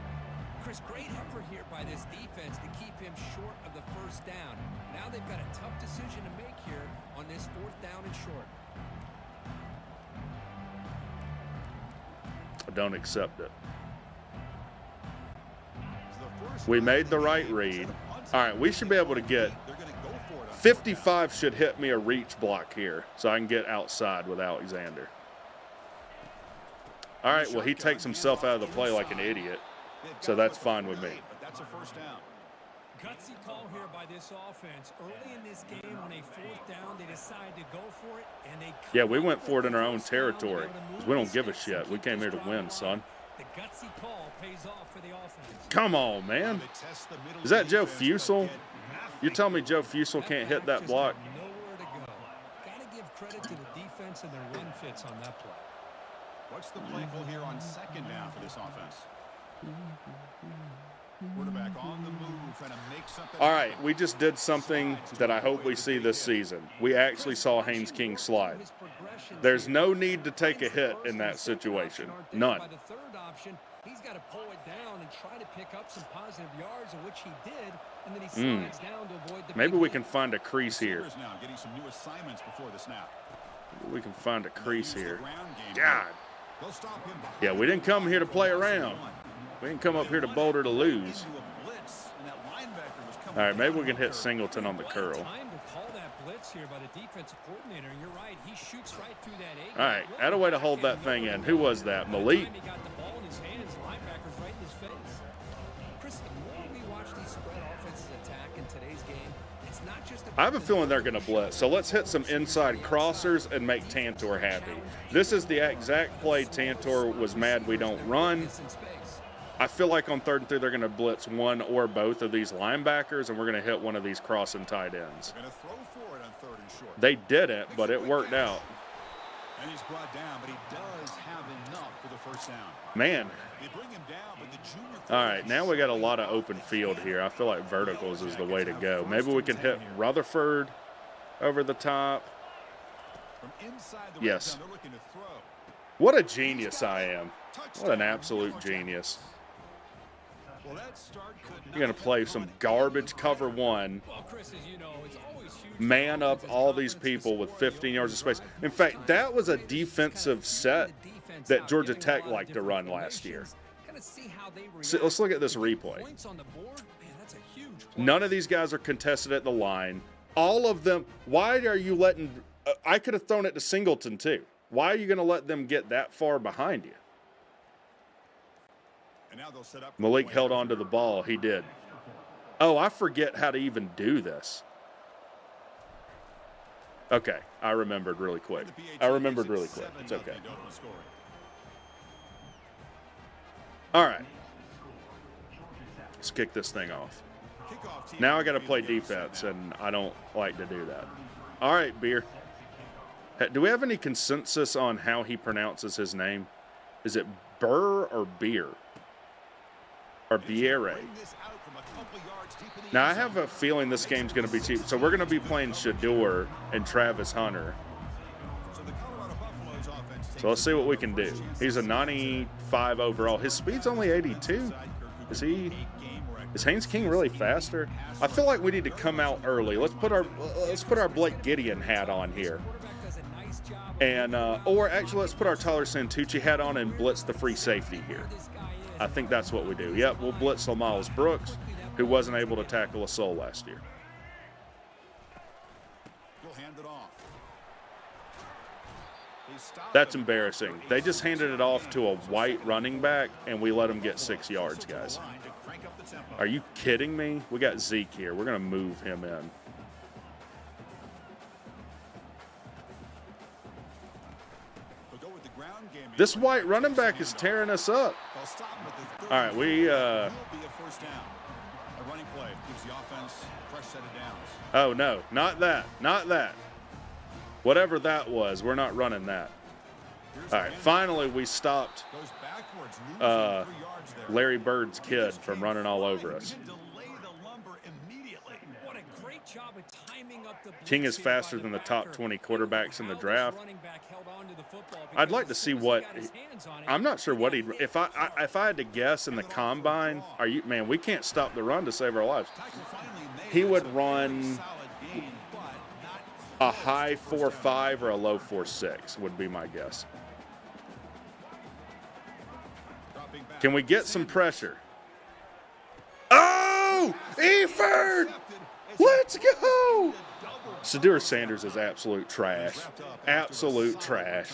Chris, great effort here by this defense to keep him short of the first down. Now they've got a tough decision to make here on this 4th down and short. I don't accept it. We made the right read. All right, we should be able to get 55 should hit me a reach block here so I can get outside with Alexander. All right, well, he takes himself out of the play like an idiot, so that's fine with me. That's a first down. Gutsy call here by this offense. Early in this game, on a 4th down, they decide to go for it, and they Yeah, we went for it in our own territory. We don't give a shit. We came here to win, son. The gutsy call pays off for the offense. Come on, man. Is that Joe Fusel? You're telling me Joe Fusel can't hit that block? Nowhere to go. Gotta give credit to the defense and their run fits on that play. What's the play call here on second down for this offense? Quarterback on the move, trying to make something. All right, we just did something that I hope we see this season. We actually saw Haynes King slide. There's no need to take a hit in that situation. None. By the third option, he's got to pull it down and try to pick up some positive yards, of which he did, and then he slides down to avoid the Maybe big we hit. can find a crease here. Receivers now getting some new assignments before the snap. Maybe we can find a crease They'll use here. the ground game. God. They'll stop him behind Yeah, we didn't come here to play around. We didn't come up here to boulder to lose. into a blitz, and that linebacker was coming All right, maybe we down can on hit the Singleton on the What a curl. time to call that blitz here by the defensive coordinator. And you're right, he shoots right through that A. All right, add a way to hold that thing in. Who was that? Malik? He got the ball in his hands, linebackers right in his face. Chris, the more we watch these spread offenses attack in today's game, it's not just I have a feeling they're going to blitz. So let's hit some inside crossers and make Tantor happy. This is the exact play Tantor was mad we don't run. I feel like on 3rd and 3, they're going to blitz one or both of these linebackers, and we're going to hit one of these crossing tight ends. Going to throw for it on 3rd and short. They didn't, but it worked out. And he's brought down, but he does have enough for the first down. Man. They bring him down, but the junior. All right, now we got a lot of open field here. I feel like verticals is the way to go. Maybe we can hit Rutherford over the top. From inside the Yes. red zone, they're looking to throw. What a genius I am. What an absolute genius. Well, that start could You're going to play some garbage cover one, Well, Chris, as you know, it's always huge. man up all these people with 15 yards of space. In fact, that was a defensive set that Georgia Tech liked to run last year. So let's look at this replay. Points on the board, man, that's a huge play. None of these guys are contested at the line. All of them, why are you letting I could have thrown it to Singleton too. Why are you going to let them get that far behind you? And now they'll set up. Malik held on to the ball. He did. Oh, I forget how to even do this. Okay, I remembered really quick. It's okay. All right. Let's kick this thing off. Now I got to play defense, and I don't like to do that. All right, Beer. Do we have any consensus on how he pronounces his name? Is it Burr or Beer? Or Biere? Now, I have a feeling this game's going to be cheap. So we're going to be playing Shador and Travis Hunter. So let's see what we can do. He's a 95 overall. His speed's only 82. Is Haynes King really faster? I feel like we need to come out early. Let's put our Blake Gideon hat on here. And or actually let's put our Tyler Santucci hat on and blitz the free safety here. I think that's what we do. Yep, we'll blitz Miles Brooks, who wasn't able to tackle a soul last year. That's embarrassing. They just handed it off to a white running back, and we let him get 6 yards, guys. Are you kidding me? We got Zeke here. We're going to move him in. This white running back is tearing us up. All right, oh, no, not that. Not that. Whatever that was, we're not running that. All right, finally we stopped Larry Bird's kid from running all over us. King is faster than the top 20 quarterbacks in the draft. I'd like to see what I'm not sure what he'd if I had to guess in the combine. Man, we can't stop the run to save our lives. He would run a high 4.5 or a low 4.6 would be my guess. Can we get some pressure? Oh, Eford! Let's go! Shedeur Sanders is absolute trash. Absolute trash.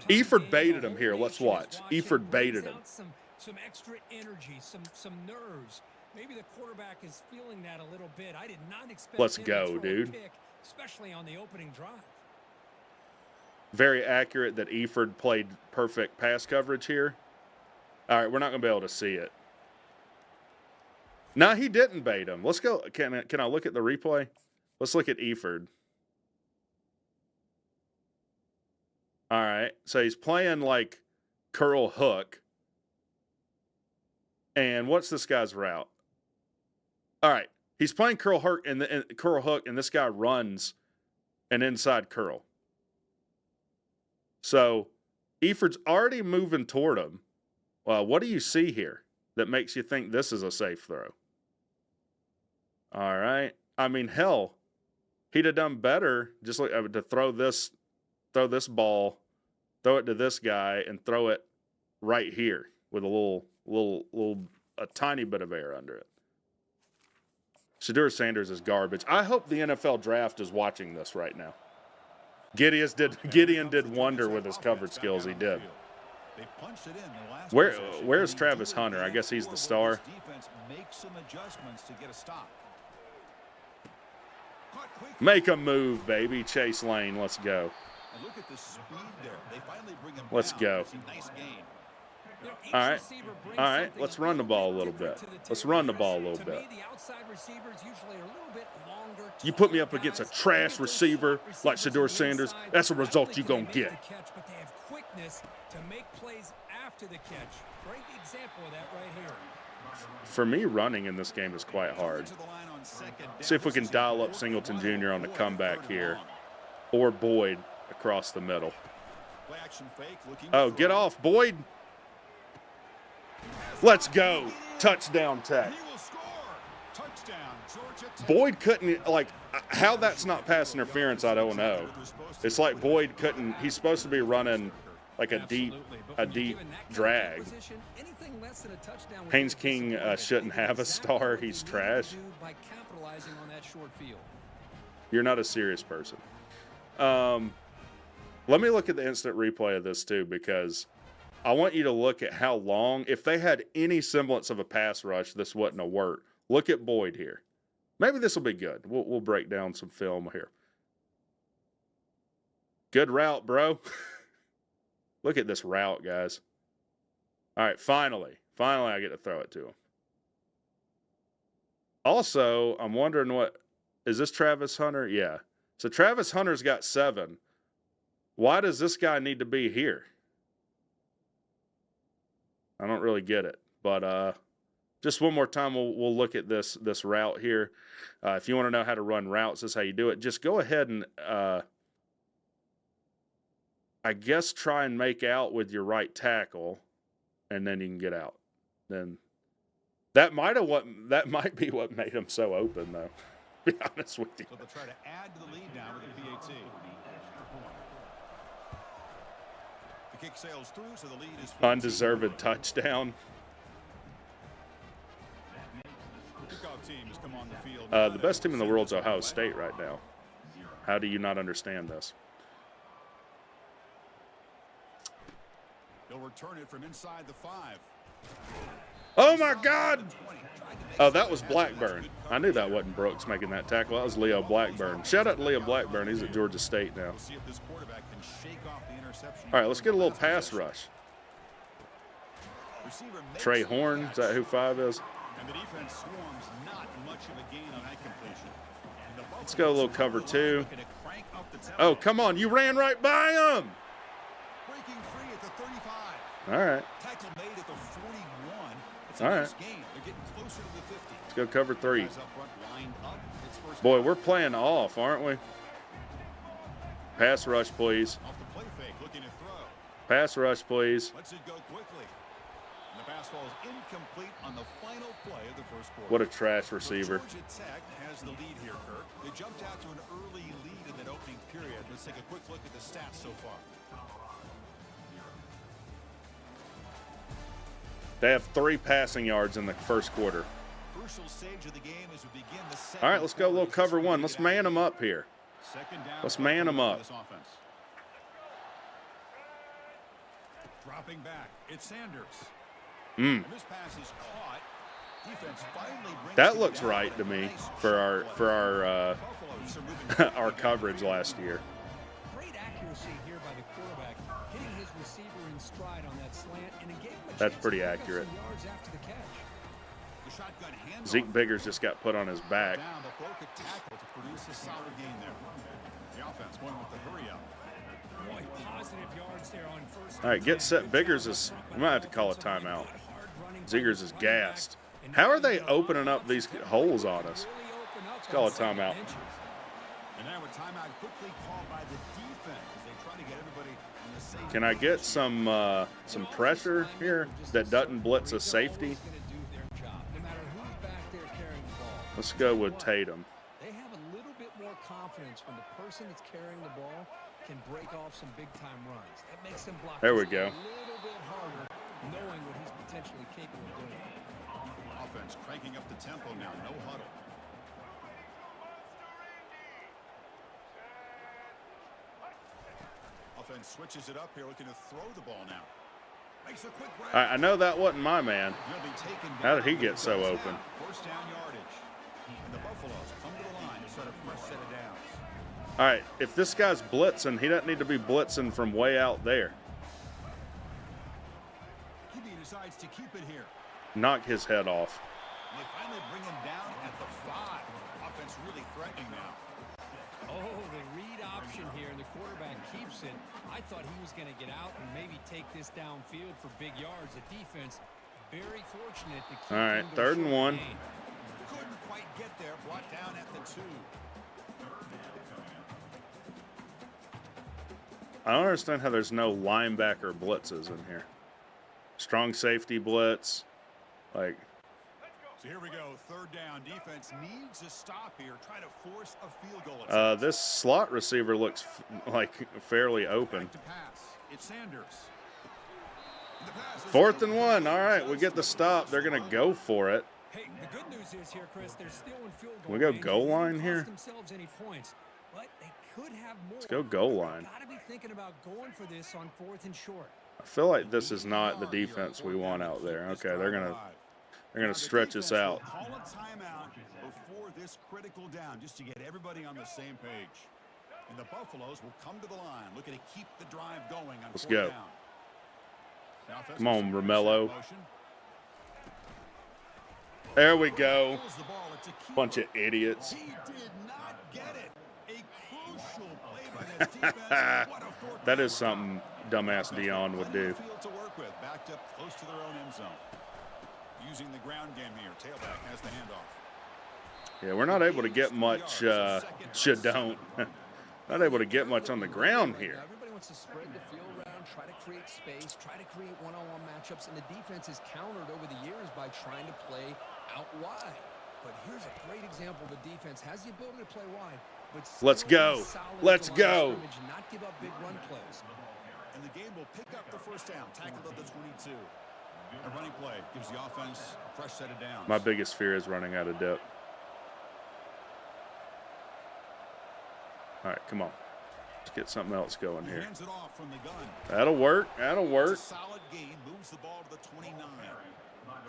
Eford baited him here. Let's watch. Eford baited him. Some extra energy, some nerves. Maybe the quarterback is feeling that a little bit. I did not expect Let's him go, to throw a dude. pick, especially on the opening drive. very accurate that Eford played perfect pass coverage here. All right, we're not going to be able to see it. No, he didn't bait him. Let's go. Can I look at the replay? Let's look at Eford. All right, so he's playing like curl hook. And what's this guy's route? All right, he's playing curl hook, and this guy runs an inside curl. So Eford's already moving toward him. What do you see here that makes you think this is a safe throw? All right. I mean, hell, he'd have done better just like to throw this ball, throw it to this guy, and throw it right here with a tiny bit of air under it. Shedeur Sanders is garbage. I hope the NFL draft is watching this right now. Gideon did wonder with his coverage skills. He did. Where's Travis Hunter? I guess he's the star. Make a move, baby. Chase Lane. Let's go. Let's go. All right. Let's run the ball a little bit. You put me up against a trash receiver like Shedeur Sanders, that's a result you're going to get. For me, running in this game is quite hard. See if we can dial up Singleton Jr. on the comeback here, or Boyd across the middle. Oh, get off, Boyd. Let's go. Touchdown Tech. Boyd couldn't, like, how that's not pass interference, I don't know. It's like Boyd couldn't, he's supposed to be running like a deep drag. Haynes King shouldn't have a star. He's trash. You're not a serious person. Let me look at the instant replay of this too, because I want you to look at how long, if they had any semblance of a pass rush, this wouldn't have worked. Look at Boyd here. Maybe this will be good. We'll break down some film here. Good route, bro. Look at this route, guys. All right, finally I get to throw it to him. Also, I'm wondering is this Travis Hunter? Yeah. So Travis Hunter's got 7. Why does this guy need to be here? I don't really get it, but just one more time, we'll look at this route here. If you want to know how to run routes, this is how you do it. Just go ahead and, I guess, try and make out with your right tackle, and then you can get out. Then that might be what made him so open, though. To be honest with you. So they'll try to add to the lead now with the PAT. The kick sails through, so the lead is 14. Undeserved touchdown. Kickoff team has come on the field. The best team in the world is Ohio State right now. How do you not understand this? They'll return it from inside the 5. Oh, my God. Oh, that was Blackburn. I knew that wasn't Brooks making that tackle. That was Leo Blackburn. Shout out to Leo Blackburn. He's at Georgia State now. All right, let's get a little pass rush. Trey Horn, is that who 5 is? And the defense swarms not much of a gain on that completion. Let's go a little cover 2. Oh, come on. You ran right by him. Breaking free at the 35. All right. Tackle made at the 41. It's a All nice right. game. They're getting closer to the 50. Let's go cover 3. Guys up front lined up. It's first Boy, down. we're playing off, aren't we? Pass rush, please. Off the play fake, looking to throw. Pass rush, please. Lets it go quickly. And the pass falls incomplete on the final play of the first quarter. What a trash receiver. Georgia Tech has the lead here, Kirk. They jumped out to an early lead in that opening period. Let's take a quick look at the stats so far. They have 3 passing yards in the first quarter. Crucial stage of the game as we begin the second. All right, let's go a little cover 1. Let's man them up here. Second down. Let's man them up. This offense. Dropping back, it's Sanders. And this pass is caught. Defense finally brings That it looks down. right to me Nice for our Buffaloes are moving our coverage last year. Great accuracy here by the the quarterback, hitting his receiver in stride on that slant, and it gave him a That's chance pretty to pick up accurate. some yards after the catch. The shotgun handoff. Zeke Biggers just got put on his back. Down, but broke a tackle to produce a solid gain there. The offense going with the hurry up. Boy, positive yards there on first. All right, get set. Biggers is, we might have to call a timeout. Zegers is gassed. How are they opening up these holes on us? Let's call a timeout. And now a timeout quickly called by the defense as they try to get everybody on the same. Can I get some pressure here that doesn't blitz a safety? Let's go with Tatum. They have a little bit more confidence when the person that's carrying the ball can break off some big-time runs. That makes them block There we a go. little bit harder, knowing what he's potentially capable of doing. Offense cranking up the tempo now. No huddle. Offense switches it up here, looking to throw the ball now. Makes a quick grab. I know that wasn't my man. He'll be taken How did he down. get so Goes open? down. First down yardage. And the Buffaloes come to the line to start a fresh set of downs. All right, if this guy's blitzing, he doesn't need to be blitzing from way out there. QB decides to keep it here. Knock his head off. And they finally bring him down at the 5. Offense really threatening now. Oh, the read option here, and the quarterback keeps it. I thought he was going to get out and maybe take this downfield for big yards. The defense, very fortunate to keep All right, him to a 3rd and short 1. gain. Couldn't quite get there. Brought down at the 2. I don't understand how there's no linebacker blitzes in here. Strong safety blitz. Like, So here we go. 3rd down. Defense needs a stop here. Try to force a field goal. this slot receiver looks like fairly open. Back to pass. It's Sanders. And the pass is 4th and 1. All right, we get the stop. They're going to go for it. Hey, the good news is here, Chris, they're still in field goal We go range. goal They line didn't here? cost themselves any points, but they could have more. Let's go goal line. Got to be thinking about going for this on 4th and short. I feel like this is not the defense we want out there. Okay, they're gonna stretch us out. Call a timeout before this critical down, just to get everybody on the same page. And the Buffaloes will come to the line, looking to keep the drive going on Let's 4th go. down. The offense Come on, will Romello. motion. There we go. Pulls the ball. It's a keeper. Bunch of idiots. He did not get it. A crucial play by this defense. What a fourth That down. is something dumbass Dion would do. Field to work with, backed up close to their own end zone. Using the ground game here. Tailback has the handoff. Yeah, we're not able to get much, don't. Not able to get much on the ground here. Everybody wants to spread the field around, try to create space, try to create one-on-one matchups, and the defense has countered over the years by trying to play out wide. But here's a great example. The defense has the ability to play wide, but Let's still go. be solid Let's at the line of go. scrimmage and not give up big run plays. And the game will pick up the first down. Tackled at the 22. A running play gives the offense a fresh set of downs. My biggest fear is running out of depth. All right, come on. Let's get something else going He here. hands it off from the gun. That'll work. That'll work. It's a solid gain. Moves the ball to the 29.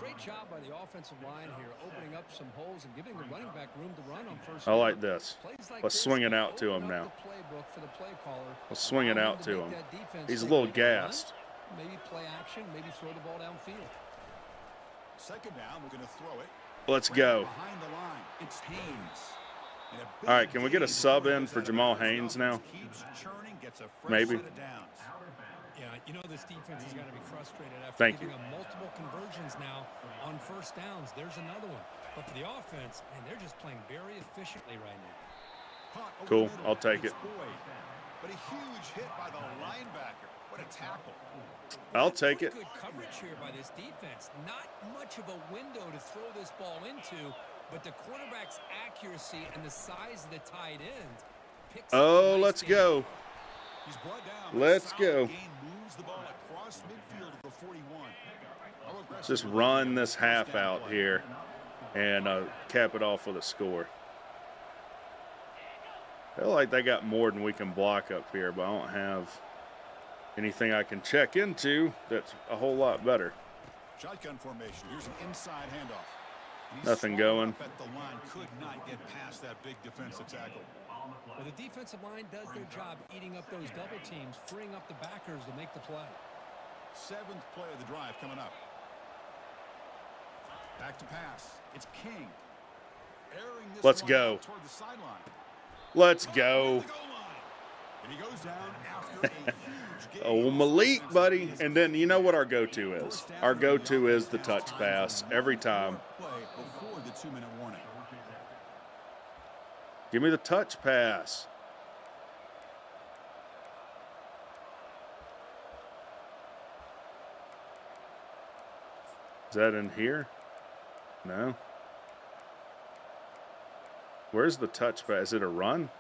Great job by the offensive line here, opening up some holes and giving the running back room to run on first I down. like this. Plays like Let's this swing it can out to open him up now. the playbook for the play caller. Let's swing it Allow out to make him. that defense He's a think little they can run, gassed. Maybe play action, maybe throw the ball downfield. Second down. We're going to throw it. Let's go. Behind the line. It's Haynes. And a big All right, can we get a gain sub in brings for that Jamal offense. Haynes now? Keeps churning, gets a fresh Maybe. set of downs. Yeah, you know this defense is going to be frustrated after Thank giving you. them multiple conversions now on first downs. There's another one. But for the offense, man, they're just playing very efficiently right now. Caught over Cool, the middle. I'll take It's it. Boyd. But a huge hit by the linebacker. What a tackle. I'll take it. Good coverage here by this defense. Not much of a window to throw this ball into, but the quarterback's accuracy and the size of the tight end picks up a Oh, nice let's gain. go. He's brought down. Let's Solid go. gain, moves the ball across midfield to the 41. How aggressive Just will run be this first half down out play. here and cap it off with a score. I feel like they got more than we can block up here, but I don't have anything I can check into that's a whole lot better. Shotgun formation. Here's an inside handoff. He's Nothing swung going. up at the line. Could not get past that big defensive tackle. Well, the defensive line does their job eating up those double teams, freeing up the backers to make the play. 7th play of the drive coming up. Back to pass. It's King. Airing this Let's one go. out toward the sideline. Let's Right go. to the goal line. And he goes down after a huge gain. Oh, Malik, buddy. And then you know what our go-to is? Our go-to is the touch pass every time. Play before the 2-minute warning. Give me the touch pass. Is that in here? No. Where's the touch pass? Is it a run?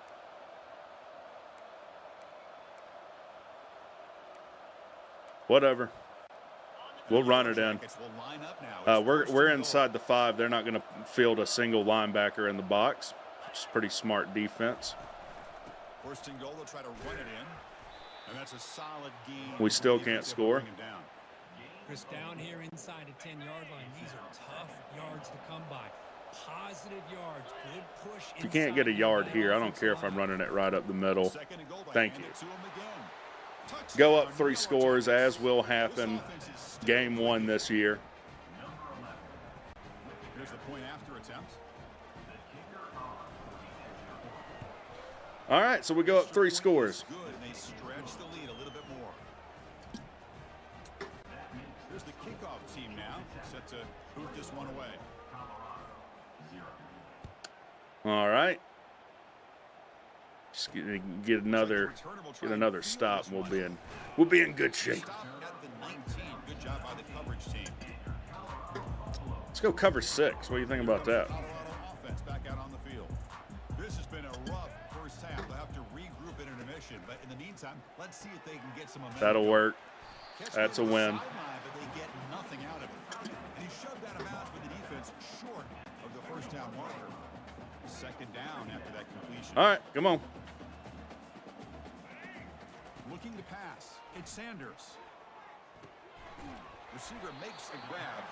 Whatever. We'll run it in. We're inside the 5. They're not going to field a single linebacker in the box, which is pretty smart defense. First and goal, they'll try to run it in. And that's a solid gain. We still can't score. Chris, down here inside the 10-yard line, these are tough yards to come by. Positive yards, good push. If you can't get a yard here, I don't care if I'm running it right up the middle. Thank you. Go up 3 scores, as will happen game 1 this year. Here's the point after attempt. All right, so we go up 3 scores. Good, and they stretch the lead a little bit more. Here's the kickoff team now, set to boot this one away. All right. Just get another stop, and we'll be in good shape. Stop at the 19. Good job by the coverage team. Let's go cover 6. What do you think about that? Colorado offense back out on the field. This has been a rough first half. They'll have to regroup in intermission, but in the meantime, let's see if they can get some momentum. That'll work. Catch That's a over the win. sideline, but they get nothing out of it. And he shoved out of bounds with the defense short of the first down marker. Second down after that completion. All right, come on. Looking to pass. It's Sanders. Receiver makes the grab.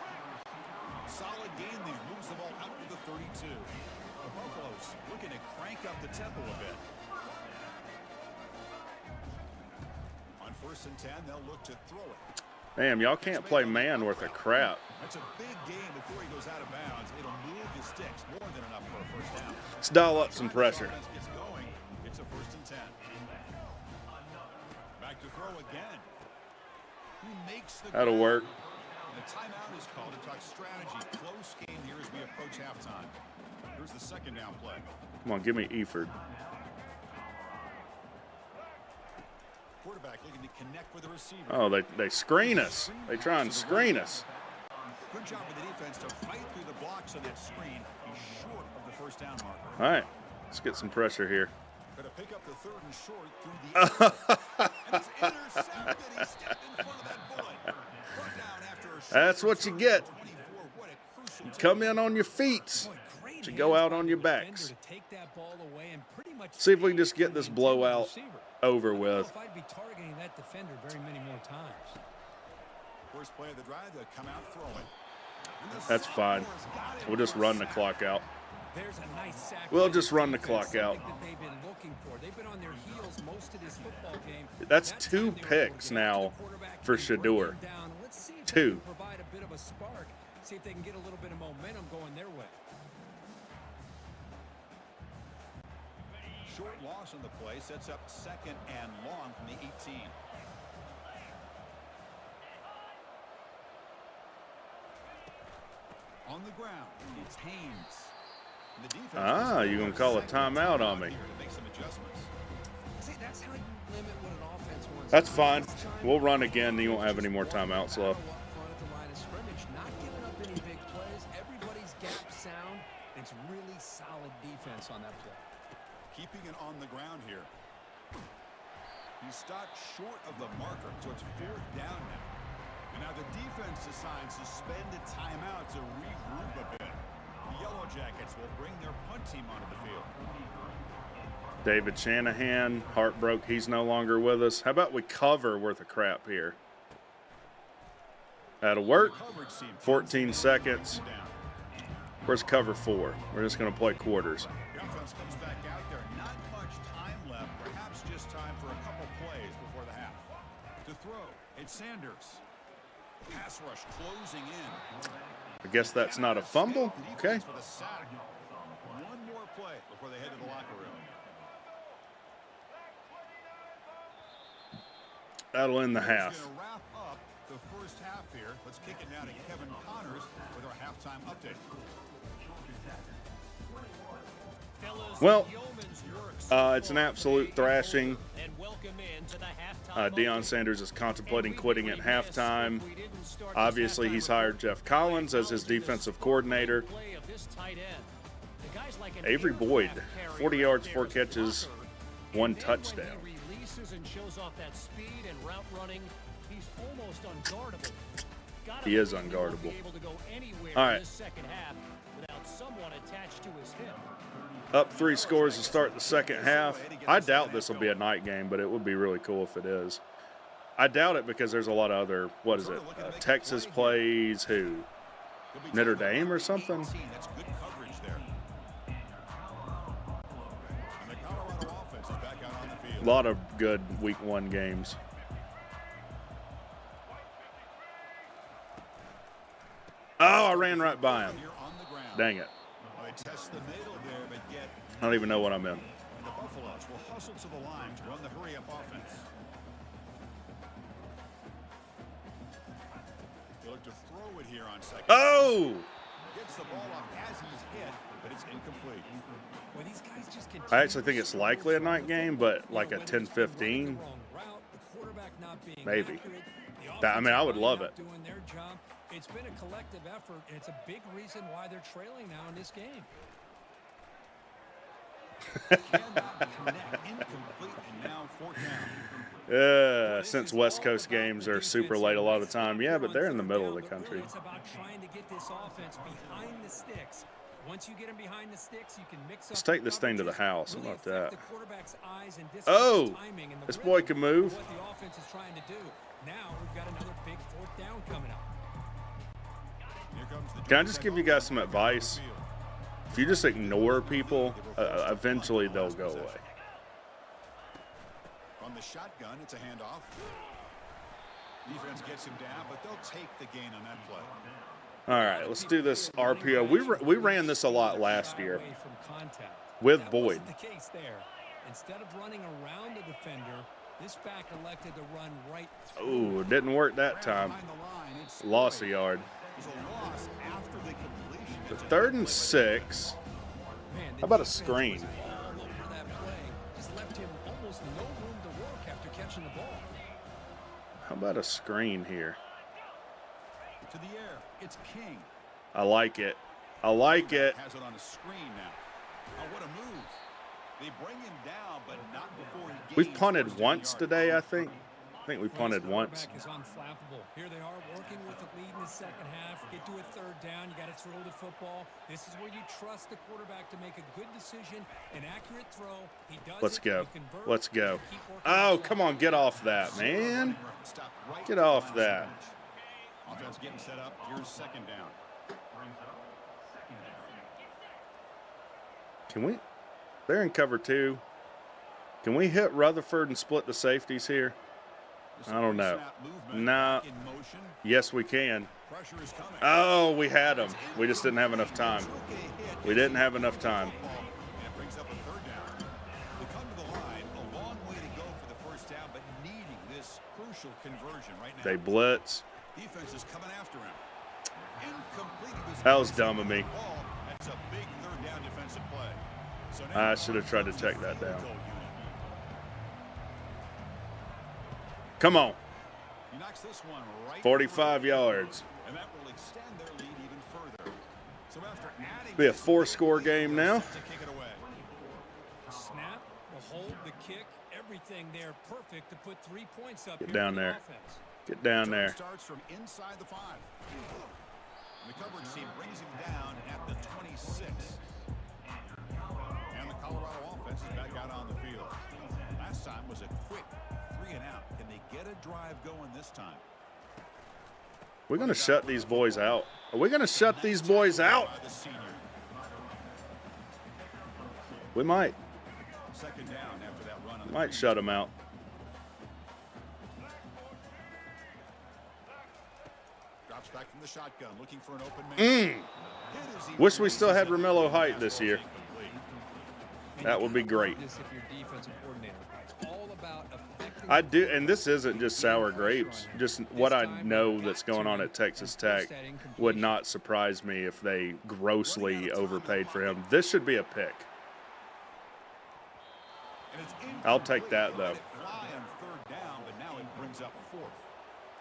Solid gain there. Moves the ball out to the 32. The Buffaloes looking to crank up the tempo a bit. On 1st and 10, they'll look to throw it. Damn, y'all can't play man worth of crap. That's a big game before he goes out of bounds. It'll move the sticks more than enough for a first down. Let's dial up some pressure. Gets going. It's a 1st and 10. Back to throw again. He makes the That'll grab. work. And a timeout is called to talk strategy. Close game here as we approach halftime. Here's the second down play. Come on, give me Eford. Quarterback looking to connect with the receiver. Oh, they screen us. They try and screen us. Good job with the defense to fight through the blocks on that screen. He's short of the first down marker. All right, let's get some pressure here. Going to pick up the 3rd and short through the air. And it's intercepted. He stepped in front of that bullet. Brought down after a short That's what you get. 24. What a crucial You come in on your feet. You go out on your backs. See if we can just get this blowout over with. If I'd be targeting that defender very many more times. First play of the drive, they'll come out throwing. That's fine. We'll just run the clock out. There's a nice sack. We'll just run the clock out. They've been looking for. They've been on their heels most of this football game. That's 2 picks now for Shador. 2. Provide a bit of a spark. See if they can get a little bit of momentum going their way. Short loss on the play sets up 2nd and long from the 18. On the ground, it's Haynes. The defense You're going to call a timeout on me. to make some adjustments. See, that's how you limit what an offense wants. That's fine. We'll run again. You won't have any more timeouts left. Not giving up any big plays. Everybody's gap sound. It's really solid defense on that play. Keeping it on the ground here. He stopped short of the marker, so it's 4th down now. And now the defense decides to spend a timeout to regroup a bit. The Yellow Jackets will bring their punt team onto the field. David Shanahan, heartbroke he's no longer with us. How about we cover worth of crap here? That'll work. 14 seconds. Where's cover 4? We're just going to play quarters. The offense comes back out there. Not much plays before the half. To throw, it's Sanders. Pass rush closing in. I guess that's not a fumble. Okay. For the sack. One more play before they head to the locker room. That'll end the half. We're gonna wrap up the first half here. Let's kick it now to Kevin Connors with our halftime update. Well, it's an absolute thrashing. Deion Sanders is contemplating quitting at halftime. Obviously, he's hired Jeff Collins as his defensive coordinator. Avery Boyd, 40 yards, 4 catches, 1 touchdown. He is unguardable. All right. Up 3 scores to start the second half. I doubt this will be a night game, but it would be really cool if it is. I doubt it because there's a lot of other, what is it, Texas plays who? Notre Dame or something? That's good coverage there. And the Colorado offense is back out on the field. A lot of good week 1 games. Oh, I ran right by him. Here on the ground. Dang it. Well, they test the middle there, but yet I don't even know what I'm in. and the Buffaloes will hustle to the line to run the hurry-up offense. They look to throw it here on second. Oh! Gets the ball off as he's hit, but it's incomplete. Well, these guys just continue I actually think it's likely a night game, but like a 10-15, maybe. I mean, I would love it. Doing their job. It's been a collective effort, and it's a big reason why they're trailing now in this game. Cannot connect. Incomplete, and now 4th down. Since West Coast games are super late a lot of the time. Yeah, but they're in the middle of the country. It's about trying to get this offense behind the sticks. Once you get them behind the sticks, you can mix up. Let's take this thing to the house. How Really about that? affect the quarterback's eyes and disrupt Oh, the timing and the this rhythm boy can move. of What the offense is trying to do. Now we've got another big 4th down coming up. Here comes the Can I just give you guys some advice? If you just ignore people, eventually they'll go away. From the shotgun, it's a handoff. Defense gets him down, but they'll take the gain on that play. All right, let's do this RPO. We ran this a lot last year Away from contact. with That Boyd. wasn't the case there. Instead of running around the defender, this back elected to run right through. Ooh, didn't work that time. Behind the line, it's Lost a yard. There's a loss after the completion. So 3rd and 6. Man, the How about a defense screen? was all over that play. Just left him almost no room to work after catching the ball. How about a screen here? To the air, it's King. I like it. I like it. Has it on a screen now. Oh, what a move. They bring him down, but not before he gains We've punted first down once yard. today, I think. I think we punted once. Quarterback is unflappable. Here they are working with the lead in the second half. Get to a 3rd down. You got to throw the football. This is where you trust the quarterback to make a good decision, an accurate throw. He does. Let's it, go. you convert, Let's go. keep working Oh, the come clock. on, get off that, man. Stop right Get at the off line of that. scrimmage. Offense getting set up. Here's 2nd down. Can we? They're in cover 2. Can we hit Rutherford and split the safeties here? I don't know. Snap movement Nah. in motion. Yes, we can. Pressure is coming. Oh, we had him. We just didn't have enough time. Took a hit. We didn't have enough time. And it brings up a 3rd down. They come to the line, a long way to go for the 1st down, but needing this crucial conversion right now. They blitz. Defense is coming after him. Incomplete. That was dumb of me. Ball. That's a big 3rd down defensive play. So I should have tried to check that down. Come on. He knocks this one right 45 through. yards. And that will extend their lead even further. So after adding Be a this 4-score lead, game they're now. set to kick it away. Snap, the hold, the kick, everything there perfect to put 3 points up. Get here down for the there. offense. Get down Return there. starts from inside the 5. And the coverage team brings him down at the 26. And the Colorado offense is back out on the field. Last time was a quick 3 and out. Can they get a drive going this time? We're going to shut these boys out. Are we going to shut these boys out? By the senior. We might. 2nd down after that run on the Might shut them out. Drops back from the shotgun, looking for an open man. Mm. Wish we still had Romello Height this year. That would be great. This if you're defensive coordinator. It's all about affecting I do, and this isn't just sour grapes. Just what I know that's going on at Texas Tech would not surprise me if they grossly overpaid for him. This should be a pick. I'll take that, though. Fly on third down, but now it brings up fourth.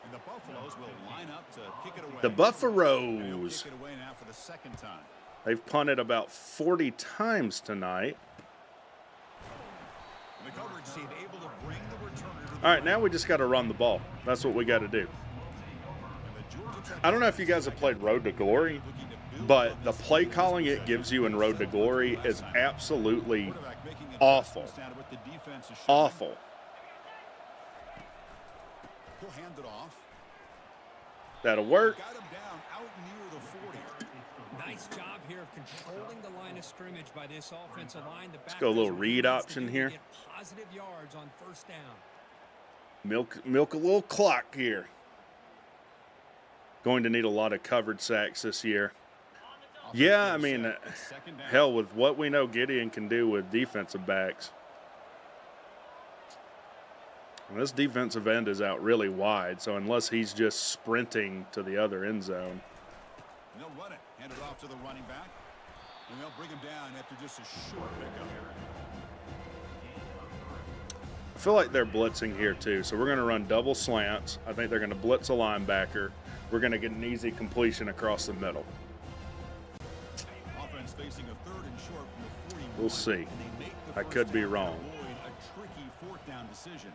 And the Buffaloes will line up to kick it away. The And they'll Buffaloes. kick it away now for the second time. They've punted about 40 times tonight. The coverage team able to bring the returner to the All right, now we just got to run the ball. That's what we got to do. and the Georgia Tech I don't know if you guys have played Road to Glory, looking to build but on the this play lead. calling it gives you in Road to Glory is absolutely Quarterback making awful. adjustments down to what the defense is showing. awful. He'll hand it off. That'll work. Got him down out near the 40. Nice job here of controlling the line of scrimmage by this offensive line. Let's go a little read option here. Positive yards on first down. Milk a little clock here. Going to need a lot of covered sacks this year. Yeah, I mean, Second down. hell, with what we know Gideon can do with defensive backs. And this defensive end is out really wide, so unless he's just sprinting to the other end zone. And they'll run it. Hand it off to the running back. And they'll bring him down after just a short pickup. I feel like they're blitzing here too, so we're going to run double slants. I think they're going to blitz a linebacker. We're going to get an easy completion across the middle. Offense facing a third and short from the 41. We'll see. And they make the I first could be down to wrong. avoid a tricky fourth down decision.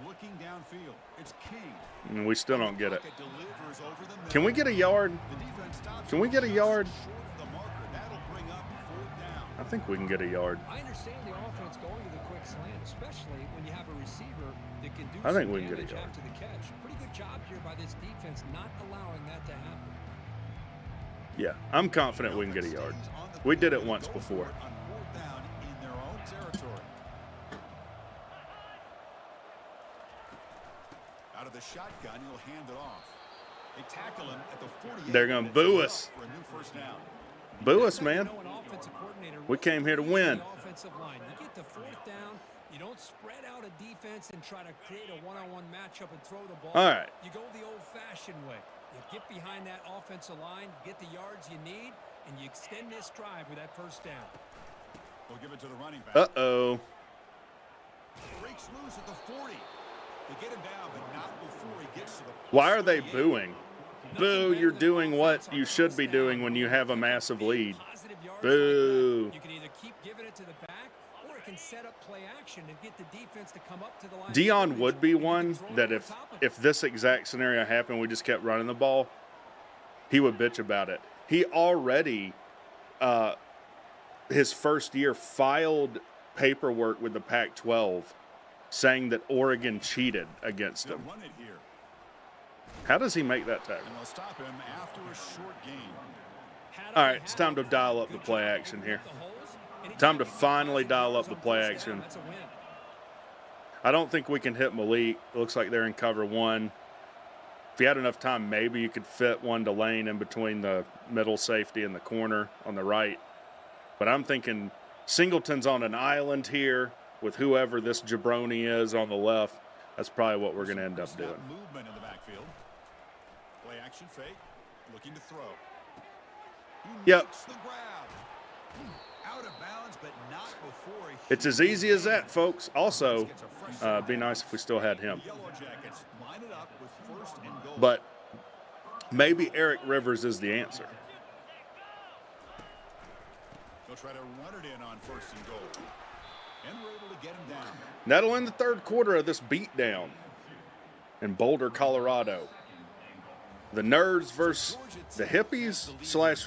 Looking downfield, it's King. And we still don't get it. Pocket delivers over the middle. Can we get a yard? The defense stops Can we get a yard? short of the marker. That'll bring up fourth down. I think we can get a yard. I understand the offense going to the quick slant, especially when you have a receiver that can do I think some we can get a damage yard. after the catch. Pretty good job here by this defense not allowing that to happen. Yeah, I'm confident we can get a yard. We did it once before. On fourth down in their own territory. Out of the shotgun, he'll hand it off. They tackle him at the 48. They're gonna boo us. For a new first down. Boo us, man. You know, an offensive coordinator We came here to win. the offensive line. You get to fourth down, you don't spread out a defense and try to create a one-on-one matchup and throw the ball. All right. You go the old-fashioned way. You get behind that offensive line, get the yards you need, and you extend this drive with that first down. They'll give it to the running back. Uh-oh. Breaks loose at the 40. They get him down, but not before he gets to the Why are they booing? Boo, you're doing what you should be doing when you have a massive lead. Positive yards Boo. like that. You can either keep giving it to the back, or it can set up play action and get the defense to come up to the line. Dion would be one Throw it that over top of if this exact scenario happened, we just kept running the ball, he would bitch about it. He already, his first year, filed paperwork with the Pac-12 saying that Oregon cheated against They'll him. run it here. How does he make that tackle? And they'll stop him after a short gain. All right, it's time to dial up the play action here. Time to finally dial up the play action. That's a win. I don't think we can hit Malik. It looks like they're in cover one. If you had enough time, maybe you could fit one to Lane in between the middle safety and the corner on the right. But I'm thinking Singleton's on an island here with whoever this jabroni is on the left. That's probably what we're going to end up Snap doing. movement in the backfield. Play action fake. Looking to throw. He Yep. makes the grab. Out of bounds, but not before he It's as easy as that, folks. Also, be nice if we still had him. Yellow Jackets line it up with first and goal. But maybe Eric Rivers is the answer. They'll try to run it in on first and goal. And we're able to get him down. That'll end the third quarter of this beatdown in Boulder, Colorado. The nerds versus the hippies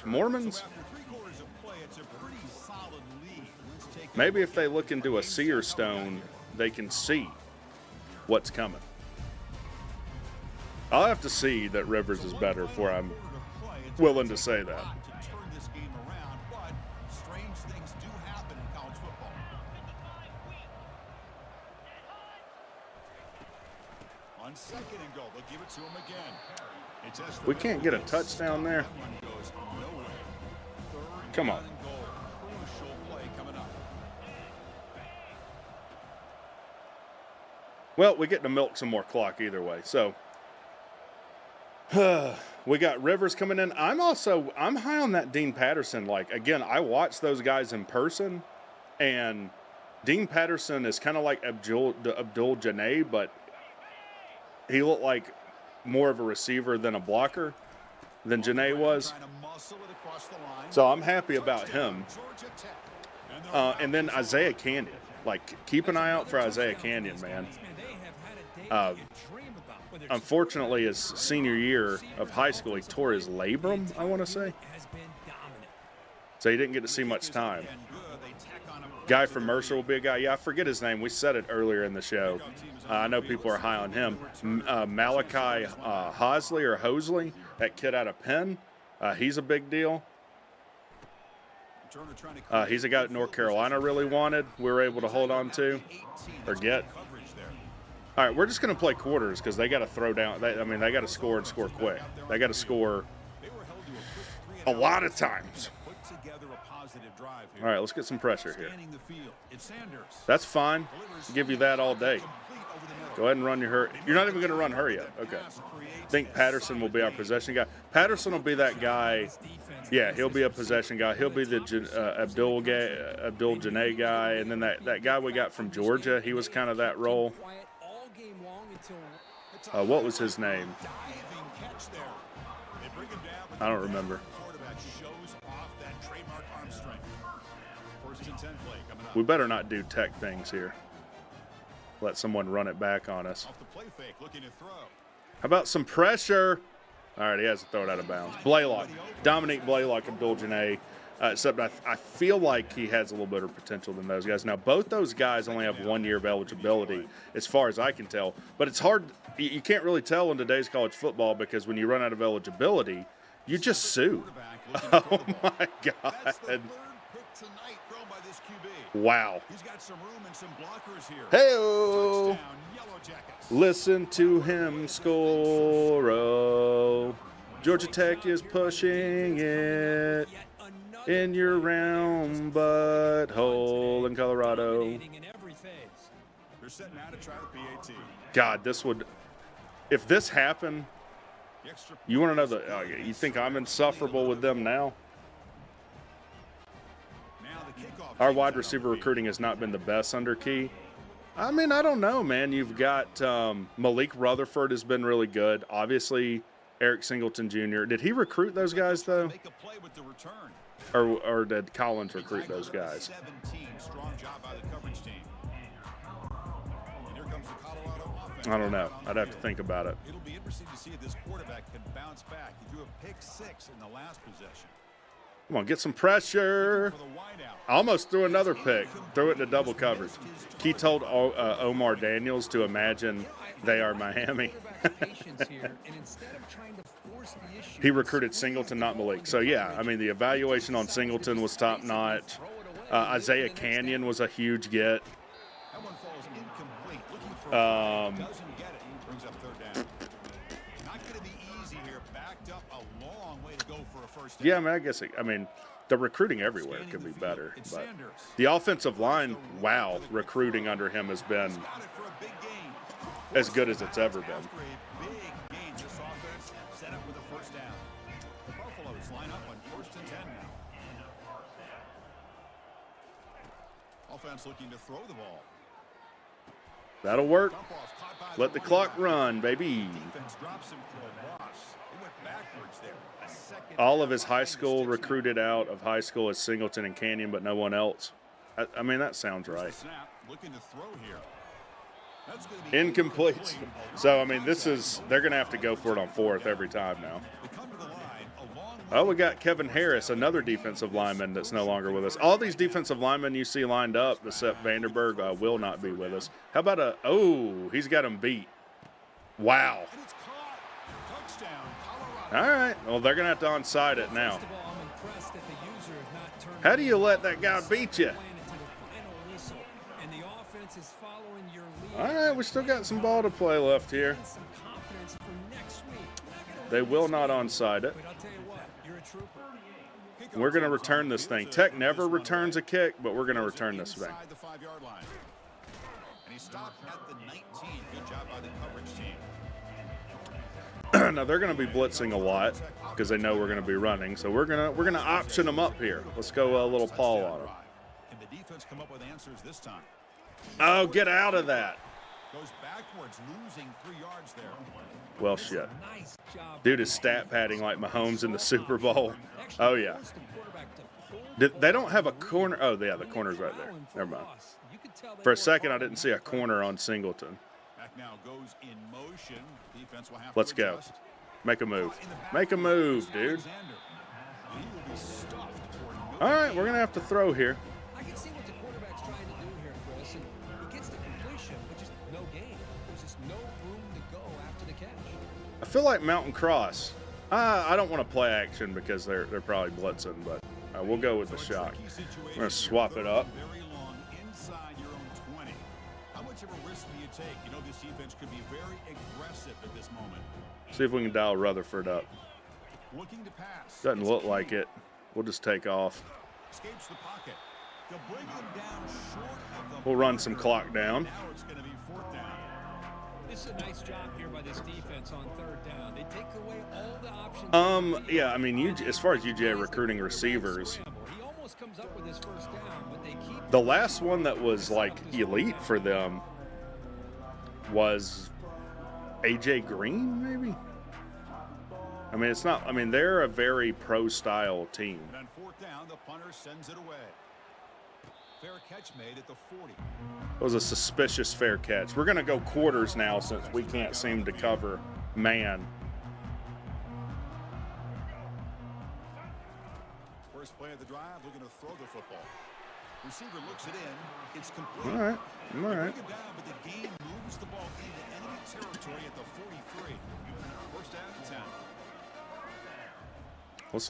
/ Mormons. So after 3/4 of play, it's a pretty solid lead. Let's take Maybe if they look into a seer stone, they can see what's coming. I'll have to see that Rivers is better before I'm willing to say that. To turn this game around, but strange things do happen in college football. On second and goal. They'll give it to him again. He tests the We can't get a middle. touchdown there. That one goes nowhere. Third Come down on. and goal. Crucial play coming up. Well, we get to milk some more clock either way. So we got Rivers coming in. I'm high on that Dean Patterson. Like, again, I watched those guys in person, and Dean Patterson is kind of like Abdul Janae, but he looked like more of a receiver than a blocker than Janae was. Trying to muscle it across the line. So I'm happy about him. Georgia Tech. And they're And then Isaiah Canyon. Like, keep an eye out for Isaiah Canyon, man. Unfortunately, his senior year of high school, he tore his labrum, I want to say. So he didn't get to see much time. and good. They tack on a Guy from Mercer will be a guy. Yeah, I forget his name. We said it earlier in the show. I know people are high on him. Malachi Hosley or Hosley, that kid out of Penn, he's a big deal. Turner trying to He's a guy that North Carolina really wanted. We were able to hold on to or get. coverage there. All right, we're just going to play quarters because they got to throw down. They got to score and score quick. They got to score They were held to a quick 3 a and lot of times. put together a positive drive here. All right, let's get some pressure here. Scanning the field. It's Sanders. That's fine. Give you that all day. Complete over the middle. Go ahead and run your hurry. You're not even going to run hurry up. Okay. I think Patterson will be our possession guy. Patterson will be that guy. Yeah, he'll be a possession guy. He'll be the Abdul Janae guy. And then that guy we got from Georgia, he was kind of that role. What was his name? Diving catch there. They bring him down, but I don't the remember. quarterback shows off that trademark arm strength. First and 10 play coming up. We better not do tech things here. Let someone run it back on us. Off the play fake, looking to throw. How about some pressure? All right, he has to throw it out of bounds. Blaylock. Dominique Blaylock, Abdul Janae. Except I feel like he has a little better potential than those guys. Now, both those guys only have 1 year of eligibility, as far as I can tell. But it's hard. You can't really tell in today's college football because when you run out of eligibility, you just sue. Quarterback looking to Oh, throw the ball. my God. That's the third pick tonight thrown by this QB. Wow. He's got some room and some blockers here. Hey-o. Touchdown, Yellow Jackets. Listen to him score. Georgia Tech is pushing it in your round butthole in Colorado. They're setting out to try the PAT. God, this would, if this happened, The extra you want to know you think I'm insufferable with them now? now the kickoff. Our wide receiver recruiting has not been the best under Key. I mean, I don't know, man. You've got Malik Rutherford has been really good. Obviously, Eric Singleton Jr. Did he recruit those guys, though? Make a play with the return. Or did Collins recruit those guys? 17, strong job by the coverage team. And here comes the Colorado offense. I don't know. I'd have to think about it. It'll be interesting to see if this quarterback can bounce back. He threw a pick 6 in the last possession. Come on, get some pressure. For the wideout. Almost threw another pick. Threw it into double coverage. Key told Omar Daniels to imagine they are Miami. He recruited Singleton, not Malik. So, yeah, I mean, the evaluation on Singleton was top-notch. Isaiah Canyon was a huge get. That one falls incomplete. Looking for doesn't get it. Brings up third down. Not going to be easy here. Backed up a long way to go for a first down. Yeah, I mean, the recruiting everywhere could be better. But the offensive line, wow, recruiting under him has been Got it for a big gain. as good as it's ever been. After a big gain, this offense set up with a first down. The Buffaloes line up on first and 10 now. Offense looking to throw the ball. That'll work. Dump off caught by Let the clock run, baby. Defense drops him for a loss. They went backwards there. A second All of his high school recruited out of high school is Singleton and Canyon, but no one else. I mean, that sounds right. snap. Looking to throw here. That's going to be Incomplete. So, I mean, they're going to have to go for it on fourth every time now. They come to the line a long way. Oh, we got Kevin Harris, another defensive lineman that's no longer with us. All these defensive linemen you see lined up, except Vanderberg, will not be with us. How about he's got him beat. Wow. And it's caught. Touchdown, Colorado. All right. Well, they're going to have to onside it now. How do you let that guy beat you? All right, we still got some ball to play left here. They will not onside it. But I'll tell you what, you're a trooper. We're going to return this thing. Tech never returns a kick, but we're going to return this thing. Inside the 5-yard line. And he stopped at the 19. Good job by the coverage team. Now they're going to be blitzing a lot because they know we're going to be running. So we're going to option them up here. Let's go a little Paul on them. Can the defense come up with answers this time? Oh, get out of that. Goes backwards, losing 3 yards there. Well, shit. Nice job. Dude is stat padding like Mahomes in the Super Bowl. Actually Oh, yeah. forced the quarterback to pull They don't have a corner. Oh, yeah, the corner's right there. Never mind. You could tell they For a worked second, I hard didn't in see a that corner on Singleton. Back now goes in motion. Defense will have Let's to go. adjust. Make a move. Make a move, dude. Alexander. And he will be stuffed toward All right, we're going to have to throw here. I can see what the quarterback's trying to do here, Chris. And he gets the completion, but just no gain. There's just no room to go after the catch. I feel like Mountain Cross. I don't want to play action because they're probably blitzing, but we'll go with the shot. We're going to swap it up. Very long inside your own 20. How much of a risk do you take? You know this defense could be very aggressive at this moment. See if we can dial Rutherford up. Looking to pass. Doesn't look like it. We'll just take off. Escapes the pocket. They'll bring him down short of the We'll run some clock down. Now it's going to be 4th down. This is a nice job here by this defense on 3rd down. They take away all the options. Yeah, I mean, as far as UGA recruiting receivers, He almost comes up with his 1st down, but they keep the last one that was like elite for them was AJ Green, maybe. I mean, it's not. I mean, they're a very pro-style team. And on 4th down, the punter sends it away. Fair catch made at the 40. It was a suspicious fair catch. We're going to go quarters now since we can't seem to cover man. First play of the drive, looking to throw the football. Receiver looks it in. It's complete. All right. All right. Bring it down, but the game moves the ball into enemy territory at the 43. First down and 10.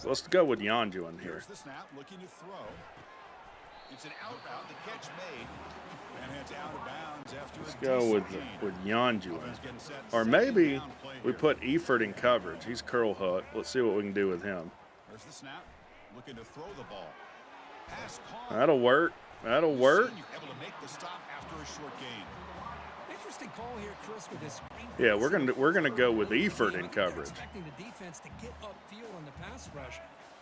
Let's go with Yanju in here. Here's the snap, looking to throw. It's an outbound. The catch made. And heads out of bounds after Let's a go with decent gain. Yanju Offense in. getting set. Or Second maybe down play we here. put Eford in coverage. He's curl hook. Let's see what we can do with him. There's the snap, looking to throw the ball. Pass call. That'll work. That'll work. Senior able to make the stop after a short gain. interesting call here, Chris, with this screen. Yeah, we're gonna go with Eford in coverage. Expecting the defense to get upfield on the pass rush.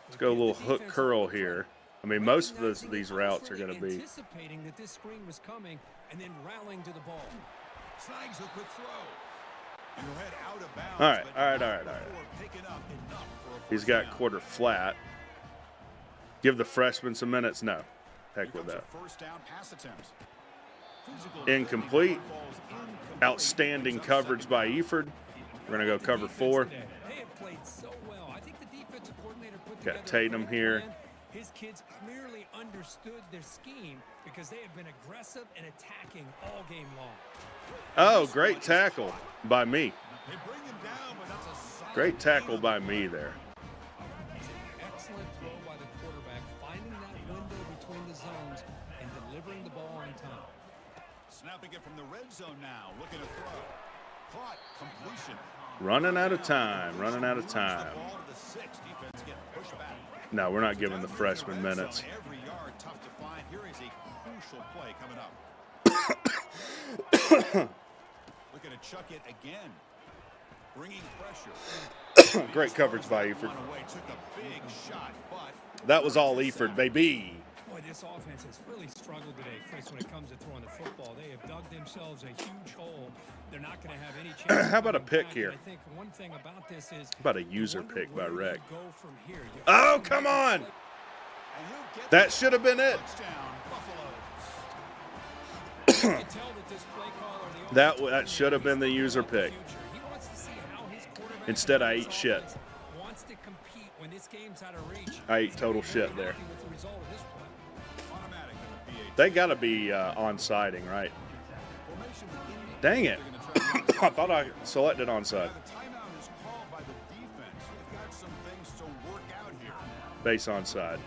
Let's go a little hook curl here. I mean, most of these routes are going to be. Anticipating that this screen was coming and then rallying to the ball. Snags a quick throw. And he'll head out of bounds, All right, but all right, not all right, all right. before picking up enough for a He's first got down. quarter flat. Give the freshman some minutes. No, heck Here with comes that. a first down pass attempts. Physical Incomplete. falls incomplete. Outstanding coverage by Eford. We're going to go cover 4. They have played so well. I think the defensive coordinator put Got together a Tatum great here. plan. His kids clearly understood their scheme because they have been aggressive and attacking all game long. Oh, great tackle by me. They bring him down, but that's a solid Great tackle gain. by me there. Excellent throw by the quarterback, finding that window between the zones and delivering the ball on time. Snapping it from the red zone now, looking to throw. Caught, completion. Running out of time. Running out of Moves time. the ball to the 6. Defense getting pushed back. No, we're not giving the Down freshman in the red minutes. zone, every yard tough to find. Here is a crucial play coming up. Looking to chuck it again. Bringing pressure. Great coverage by Eford. One away, took a big shot, but That was all Eford, baby. Boy, this offense has really struggled today, Chris, when it comes to throwing the football. They have dug themselves a huge hole. They're not going to have any chance. How about a of pick coming back. here? And I think one thing about this is How about a user wonder pick by where Rec? you go from here. You Oh, have to come make a on. play. and he'll get That should have been it. touchdown, Buffalo. You can tell that this play caller, the That should have been the user pick. He wants to see how his quarterback Instead, I and his ate shit. offense wants to compete when this game's out of reach. I ate total shit there. Happy with the result of this play. Automatic in the PAT. They got to be on-siding, right? Formation with Indy. Dang it. They're gonna try to I thought I selected onside. The timeout is called by the defense. They've got some things to work out here. Base onside.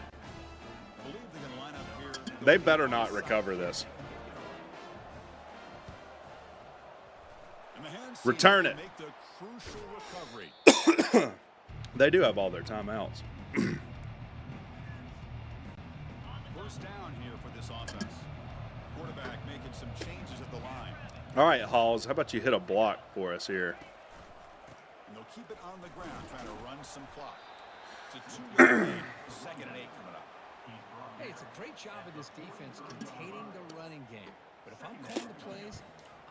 Believe they're going to line up here. They better not recover this. And the hands Return seem it. to make the crucial recovery. They do have all their timeouts. First down here for this offense. Quarterback making some changes at the line. All right, Halls, how about you hit a block for us here? And they'll keep it on the ground, trying to run some clock. It's a 2-yard lead, 2nd and 8 coming up. Hey, it's a great job of this defense containing the running game. But if I'm calling the plays,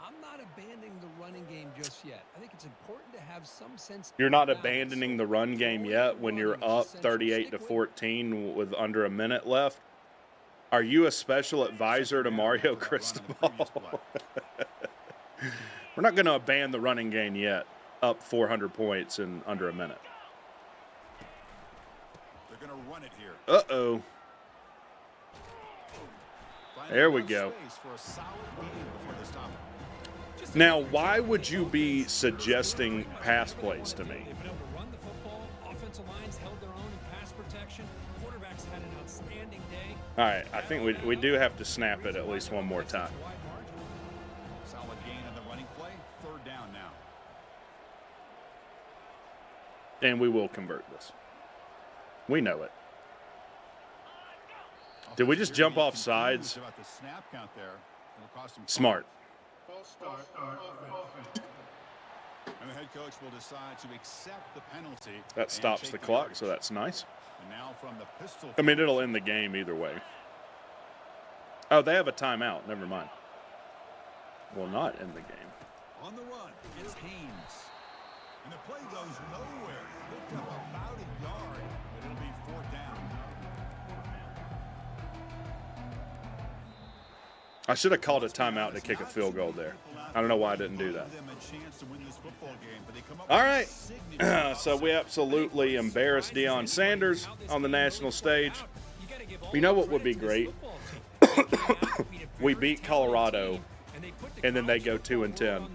I'm not abandoning the running game just yet. I think it's important to have some sense. You're not abandoning the run game yet when you're up 38-14 with under a minute left. Are you a special advisor to Mario Cristobal? We're not going to abandon the running game yet, up 400 points in under a minute. They're going to run it here. Uh-oh. There we go. Now, why would you be suggesting pass plays to me? They've been able to run the football. Offensive lines held their own in pass protection. Quarterbacks had an outstanding day. All right, I think we do have to snap it at least one more time. Solid gain on the running play. 3rd down now. And we will convert this. We know it. Did we just jump off sides? About the snap count there. It'll cost him Smart. And the head coach will decide to accept the penalty. That stops the clock, so that's nice. And now from the pistol. I mean, it'll end the game either way. Oh, they have a timeout. Never mind. Will not end the game. On the run, it's Haynes. And the play goes nowhere. Picked up about a yard, but it'll be 4th down. I should have called a timeout to kick a field goal there. I don't know why I didn't do that. All right. So we absolutely embarrassed Deion Sanders on the national stage. You know what would be great? We beat Colorado, and then they go 2-10.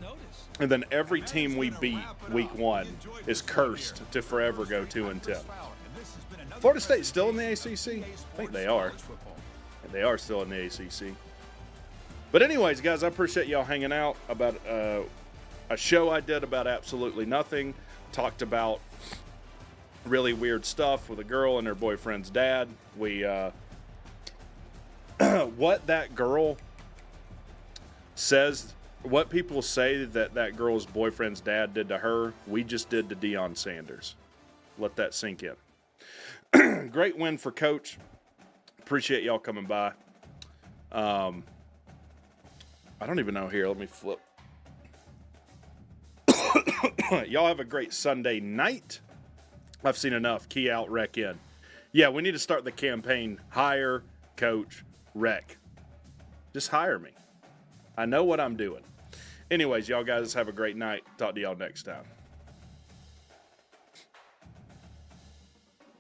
And then every team we beat week 1 is cursed to forever go 2-10. Florida State's still in the ACC? I think they are. They are still in the ACC. But anyways, guys, I appreciate y'all hanging out about a show I did about absolutely nothing. Talked about really weird stuff with a girl and her boyfriend's dad. We what that girl says, what people say that girl's boyfriend's dad did to her, we just did to Deion Sanders. Let that sink in. Great win for Coach. Appreciate y'all coming by. I don't even know here. Let me flip. Y'all have a great Sunday night. I've seen enough. Key out, wreck in. Yeah, we need to start the campaign. Hire, coach, wreck. Just hire me. I know what I'm doing. Anyways, y'all guys have a great night. Talk to y'all next time.